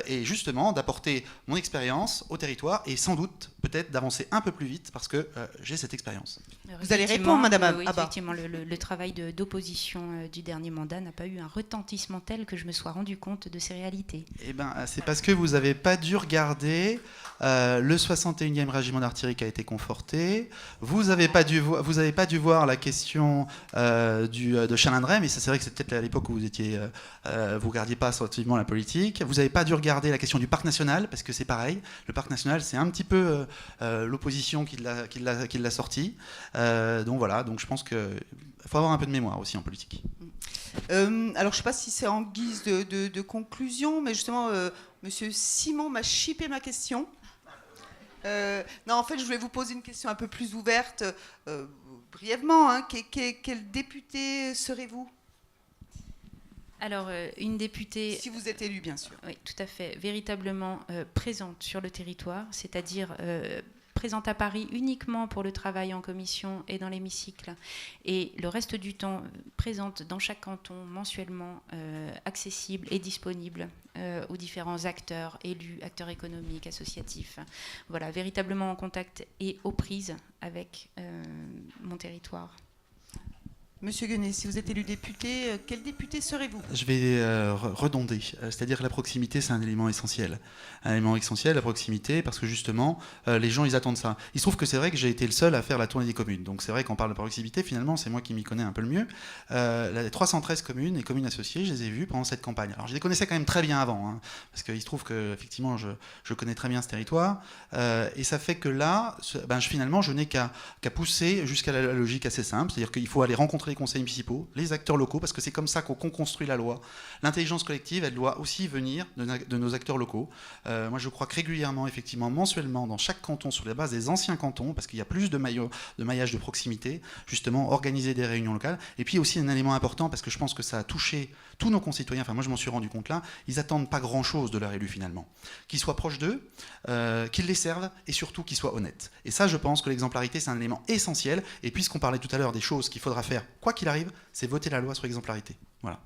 et justement d'apporter mon expérience au territoire, et sans doute peut-être d'avancer un peu plus vite parce que j'ai cette expérience. Vous allez répondre, Madame Oui, Abba. effectivement, le travail d'opposition du dernier mandat n'a pas eu un retentissement tel que je me sois rendu compte de ces réalités. C'est parce que vous n'avez pas dû regarder le 61e régiment d'artillerie qui a été conforté, vous n'avez pas dû voir la question de Chalindrey, mais c'est vrai que c'est peut-être à l'époque où vous regardiez pas attentivement la politique. Vous n'avez pas dû regarder la question du parc national, parce que c'est pareil, le parc national c'est un petit peu l'opposition qui l'a sorti. Donc voilà, donc je pense qu'il faut avoir un peu de mémoire aussi en politique. Alors je ne sais pas si c'est en guise de conclusion, mais justement Monsieur Simon m'a chippé ma question. Non, en fait je voulais vous poser une question un peu plus ouverte, brièvement. Quel député serez-vous ? Alors, une députée... Si vous êtes élue, bien sûr. Oui, tout à fait. Véritablement présente sur le territoire, c'est-à-dire présente à Paris uniquement pour le travail en commission et dans l'hémicycle, et le reste du temps présente dans chaque canton mensuellement, accessible et disponible aux différents acteurs, élus, acteurs économiques, associatifs. Voilà, véritablement en contact et aux prises avec mon territoire. Monsieur Guenet, si vous êtes élu député, quel député serez-vous ? Je vais redonder, c'est-à-dire que la proximité, c'est un élément essentiel. Un élément essentiel, la proximité, parce que justement, les gens, ils attendent ça. Il se trouve que c'est vrai que j'ai été le seul à faire la tournée des communes. Donc c'est vrai qu'on parle de proximité, finalement, c'est moi qui m'y connais un peu le mieux. Les 313 communes et communes associées, je les ai vues pendant cette campagne. Alors je les connaissais quand même très bien avant, parce qu'il se trouve que effectivement, je connais très bien ce territoire. Et ça fait que là, finalement, je n'ai qu'à pousser jusqu'à la logique assez simple, c'est-à-dire qu'il faut aller rencontrer les conseils municipaux, les acteurs locaux, parce que c'est comme ça qu'on construit la loi. L'intelligence collective, elle doit aussi venir de nos acteurs locaux. Moi, je crois que régulièrement, effectivement, mensuellement, dans chaque canton, sur la base des anciens cantons, parce qu'il y a plus de maillage de proximité, justement, organiser des réunions locales. Et puis aussi un élément important, parce que je pense que ça a touché tous nos concitoyens, enfin moi je m'en suis rendu compte là, ils attendent pas grand-chose de leur élu finalement. Qu'ils soient proches d'eux, qu'ils les servent, et surtout qu'ils soient honnêtes. Et ça, je pense que l'exemplarité, c'est un élément essentiel. Et puisqu'on parlait tout à l'heure des choses qu'il faudra faire, quoi qu'il arrive, c'est voter la loi sur l'exemplarité. Voilà.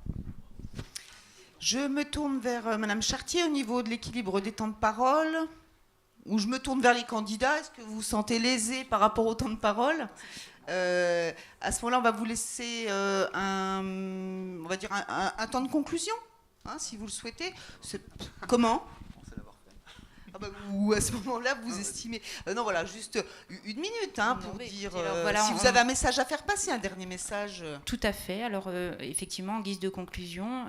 Je me tourne vers Madame Chartier au niveau de l'équilibre des temps de parole, ou je me tourne vers les candidats. Est-ce que vous vous sentez lésé par rapport au temps de parole ? À ce moment-là, on va vous laisser un temps de conclusion, si vous le souhaitez. Comment ? Ou à ce moment-là, vous estimez... non, voilà, juste une minute pour dire... si vous avez un message à faire passer, un dernier message... Tout à fait. Alors, effectivement, en guise de conclusion,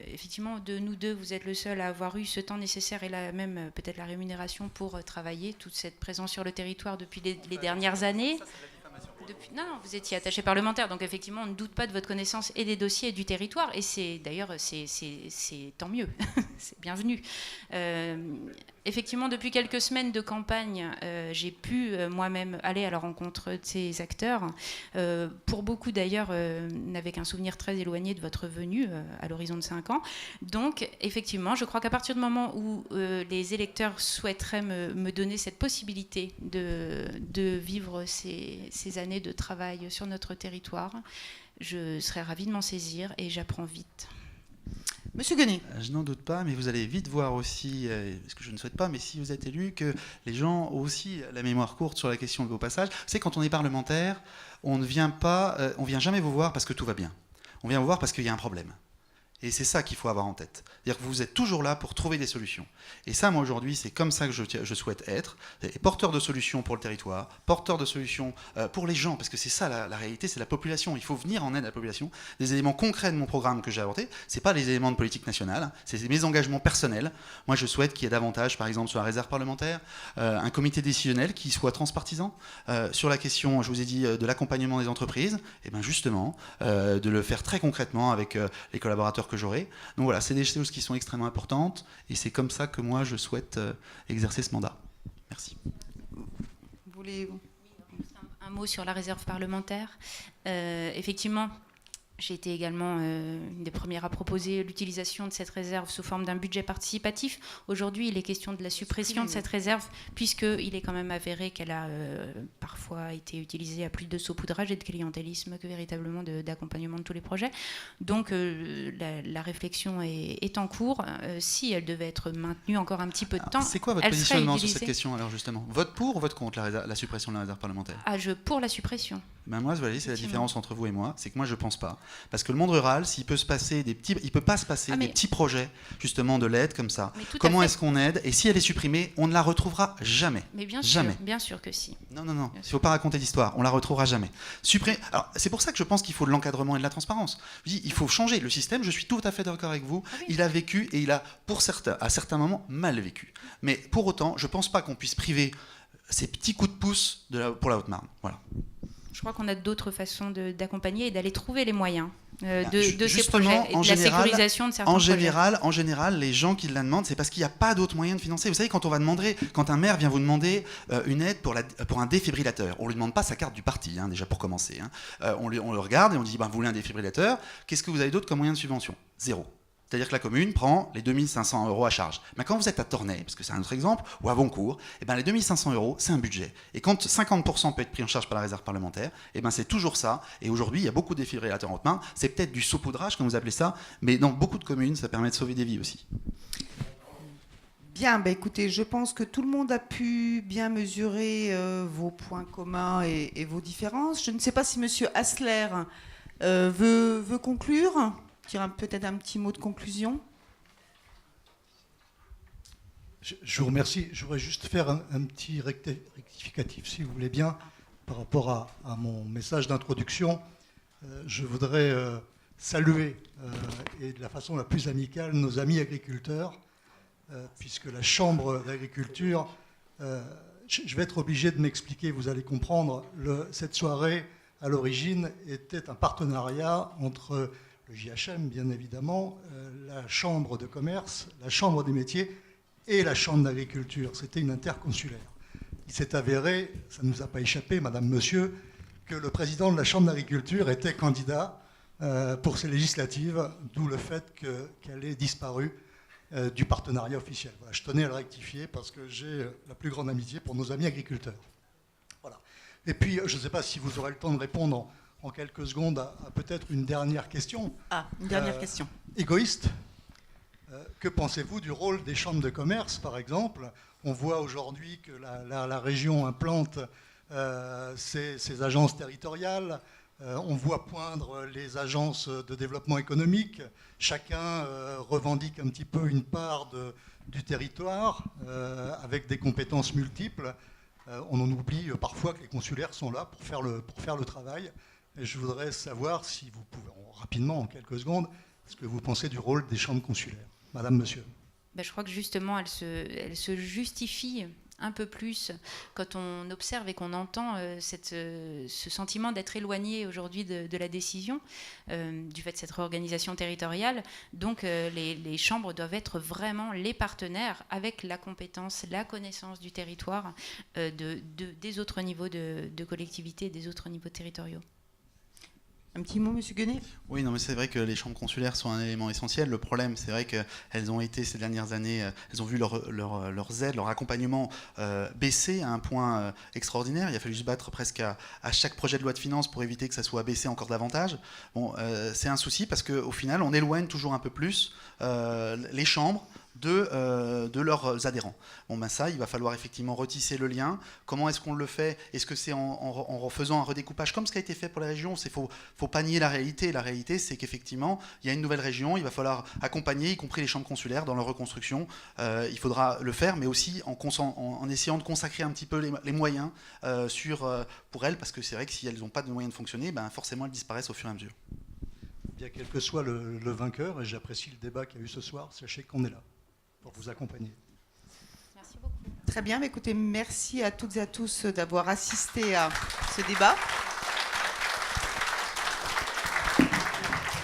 effectivement, de nous deux, vous êtes le seul à avoir eu ce temps nécessaire et même peut-être la rémunération pour travailler toute cette présence sur le territoire depuis les dernières années. Non, vous étiez attaché parlementaire, donc effectivement, on ne doute pas de votre connaissance et des dossiers et du territoire, et c'est d'ailleurs, c'est tant mieux, c'est bienvenu. Effectivement, depuis quelques semaines de campagne, j'ai pu moi-même aller à la rencontre de ces acteurs. Pour beaucoup d'ailleurs, n'avaient qu'un souvenir très éloigné de votre venue à l'horizon de 5 ans. Donc, effectivement, je crois qu'à partir du moment où les électeurs souhaiteraient me donner cette possibilité de vivre ces années de travail sur notre territoire, je serais ravie de m'en saisir et j'apprends vite. Monsieur Guenet. Je n'en doute pas, mais vous allez vite voir aussi, ce que je ne souhaite pas, mais si vous êtes élu, que les gens ont aussi la mémoire courte sur la question de vos passages. Vous savez, quand on est parlementaire, on ne vient pas, on vient jamais vous voir parce que tout va bien. On vient vous voir parce qu'il y a un problème. Et c'est ça qu'il faut avoir en tête. C'est-à-dire que vous êtes toujours là pour trouver des solutions. Et ça, moi, aujourd'hui, c'est comme ça que je souhaite être. Porteur de solutions pour le territoire, porteur de solutions pour les gens, parce que c'est ça la réalité, c'est la population. Il faut venir en aide à la population. Des éléments concrets de mon programme que j'ai apporté, c'est pas les éléments de politique nationale, c'est mes engagements personnels. Moi, je souhaite qu'il y ait davantage, par exemple, sur la réserve parlementaire, un comité décisionnel qui soit transpartisan. Sur la question, je vous ai dit, de l'accompagnement des entreprises, et bien justement, de le faire très concrètement avec les collaborateurs collaborateurs que j'aurai. Donc voilà, c'est des choses qui sont extrêmement importantes et c'est comme ça que moi je souhaite exercer ce mandat. Merci. Voulez-vous un mot sur la réserve parlementaire. Effectivement, j'ai été également une des premières à proposer l'utilisation de cette réserve sous forme d'un budget participatif. Aujourd'hui, il est question de la suppression de cette réserve, puisqu'il est quand même avéré qu'elle a parfois été utilisée à plus de saupoudrage et de clientélisme que véritablement d'accompagnement de tous les projets. Donc la réflexion est en cours. Si elle devait être maintenue encore un petit peu de temps, c'est quoi votre positionnement sur cette question alors justement? Vote pour ou vote contre la suppression de la réserve parlementaire? Pour la suppression. Ben moi, voilà, c'est la différence entre vous et moi, c'est que moi je pense pas. Parce que le monde rural, s'il peut se passer des petits, il peut pas se passer des petits projets justement de l'aide comme ça. Comment est-ce qu'on aide? Et si elle est supprimée, on ne la retrouvera jamais. Mais bien sûr que si. Non, il ne faut pas raconter d'histoire, on la retrouvera jamais. Alors c'est pour ça que je pense qu'il faut de l'encadrement et de la transparence. Je dis, il faut changer le système. Je suis tout à fait d'accord avec vous. Il a vécu et il a, à certains moments, mal vécu. Mais pour autant, je pense pas qu'on puisse priver ces petits coups de pouce pour la Haute-Marne. Voilà. Je crois qu'on a d'autres façons d'accompagner et d'aller trouver les moyens de ces Justement, projets et de la sécurisation de certains projets. En général, les gens qui la demandent, c'est parce qu'il n'y a pas d'autres moyens de financer. Vous savez, quand un maire vient vous demander une aide pour un défibrillateur, on ne lui demande pas sa carte du parti, déjà pour commencer. On le regarde et on dit, vous voulez un défibrillateur, qu'est-ce que vous avez d'autre comme moyen de subvention? Zéro. C'est-à-dire que la commune prend les 2500 € à charge. Mais quand vous êtes à Tornay, parce que c'est un autre exemple, ou à Boncourt, les 2500 €, c'est un budget. Et quand 50% peut être pris en charge par la réserve parlementaire, c'est toujours ça. Et aujourd'hui, il y a beaucoup de défibrillateurs en Haute-Marne. C'est peut-être du saupoudrage, comme vous appelez ça, mais dans beaucoup de communes, ça permet de sauver des vies aussi. Bien, écoutez, je pense que tout le monde a pu bien mesurer vos points communs et vos différences. Je ne sais pas si M. Hassler veut conclure. Peut-être un petit mot de conclusion. Je vous remercie. Je voudrais juste faire un petit rectificatif, si vous voulez bien, par rapport à mon message d'introduction. Je voudrais saluer, et de la façon la plus amicale, nos amis agriculteurs, puisque la Chambre d'agriculture, je vais être obligé de m'expliquer, vous allez comprendre, cette soirée, à l'origine, était un partenariat entre le JHM, bien évidemment, la Chambre de commerce, la Chambre des métiers et la Chambre d'agriculture. C'était une interconsulaire. Il s'est avéré, ça ne nous a pas échappé, madame, monsieur, que le président de la Chambre d'agriculture était candidat pour ces législatives, d'où le fait qu'elle ait disparu du partenariat officiel. Voilà, je tenais à le rectifier parce que j'ai la plus grande amitié pour nos amis agriculteurs. Voilà. Et puis, je ne sais pas si vous aurez le temps de répondre en quelques secondes à peut-être une dernière question. Une dernière question. Égoïste. Que pensez-vous du rôle des chambres de commerce, par exemple? On voit aujourd'hui que la région implante ses agences territoriales. On voit poindre les agences de développement économique. Chacun revendique un petit peu une part du territoire avec des compétences multiples. On en oublie parfois que les consulaires sont là pour faire le travail. Et je voudrais savoir si vous pouvez, rapidement, en quelques secondes, ce que vous pensez du rôle des chambres consulaires. Madame, monsieur. Je crois que justement, elle se justifie un peu plus quand on observe et qu'on entend ce sentiment d'être éloigné aujourd'hui de la décision du fait de cette réorganisation territoriale. Donc les chambres doivent être vraiment les partenaires avec la compétence, la connaissance du territoire des autres niveaux de collectivité, des autres niveaux territoriaux. Un petit mot, M. Guenet? Oui, non, mais c'est vrai que les chambres consulaires sont un élément essentiel. Le problème, c'est vrai qu'elles ont été, ces dernières années, elles ont vu leurs aides, leur accompagnement baisser à un point extraordinaire. Il a fallu se battre presque à chaque projet de loi de finances pour éviter que ça soit baissé encore davantage. Bon, c'est un souci parce qu'au final, on éloigne toujours un peu plus les chambres de leurs adhérents. Bon, ça, il va falloir effectivement retisser le lien. Comment est-ce qu'on le fait? Est-ce que c'est en faisant un redécoupage comme ce qui a été fait pour les régions? Il faut pas nier la réalité. La réalité, c'est qu'effectivement, il y a une nouvelle région, il va falloir accompagner, y compris les chambres consulaires, dans leur reconstruction. Il faudra le faire, mais aussi en essayant de consacrer un petit peu les moyens pour elles, parce que c'est vrai que si elles n'ont pas de moyens de fonctionner, forcément, elles disparaissent au fur et à mesure. Bien, quel que soit le vainqueur, et j'apprécie le débat qu'il y a eu ce soir, sachez qu'on est là pour vous accompagner. Merci beaucoup. Très bien, écoutez, merci à toutes et à tous d'avoir assisté à ce débat.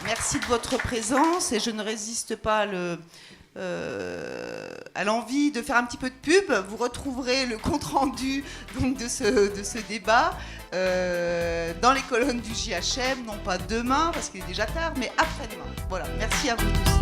Merci. merci de votre présence et je ne résiste pas à l'envie de faire un petit peu de pub. Vous retrouverez le compte-rendu donc, de ce débat dans les colonnes du JHM, non pas demain parce qu'il est déjà tard, mais après-demain. Voilà, merci à vous tous.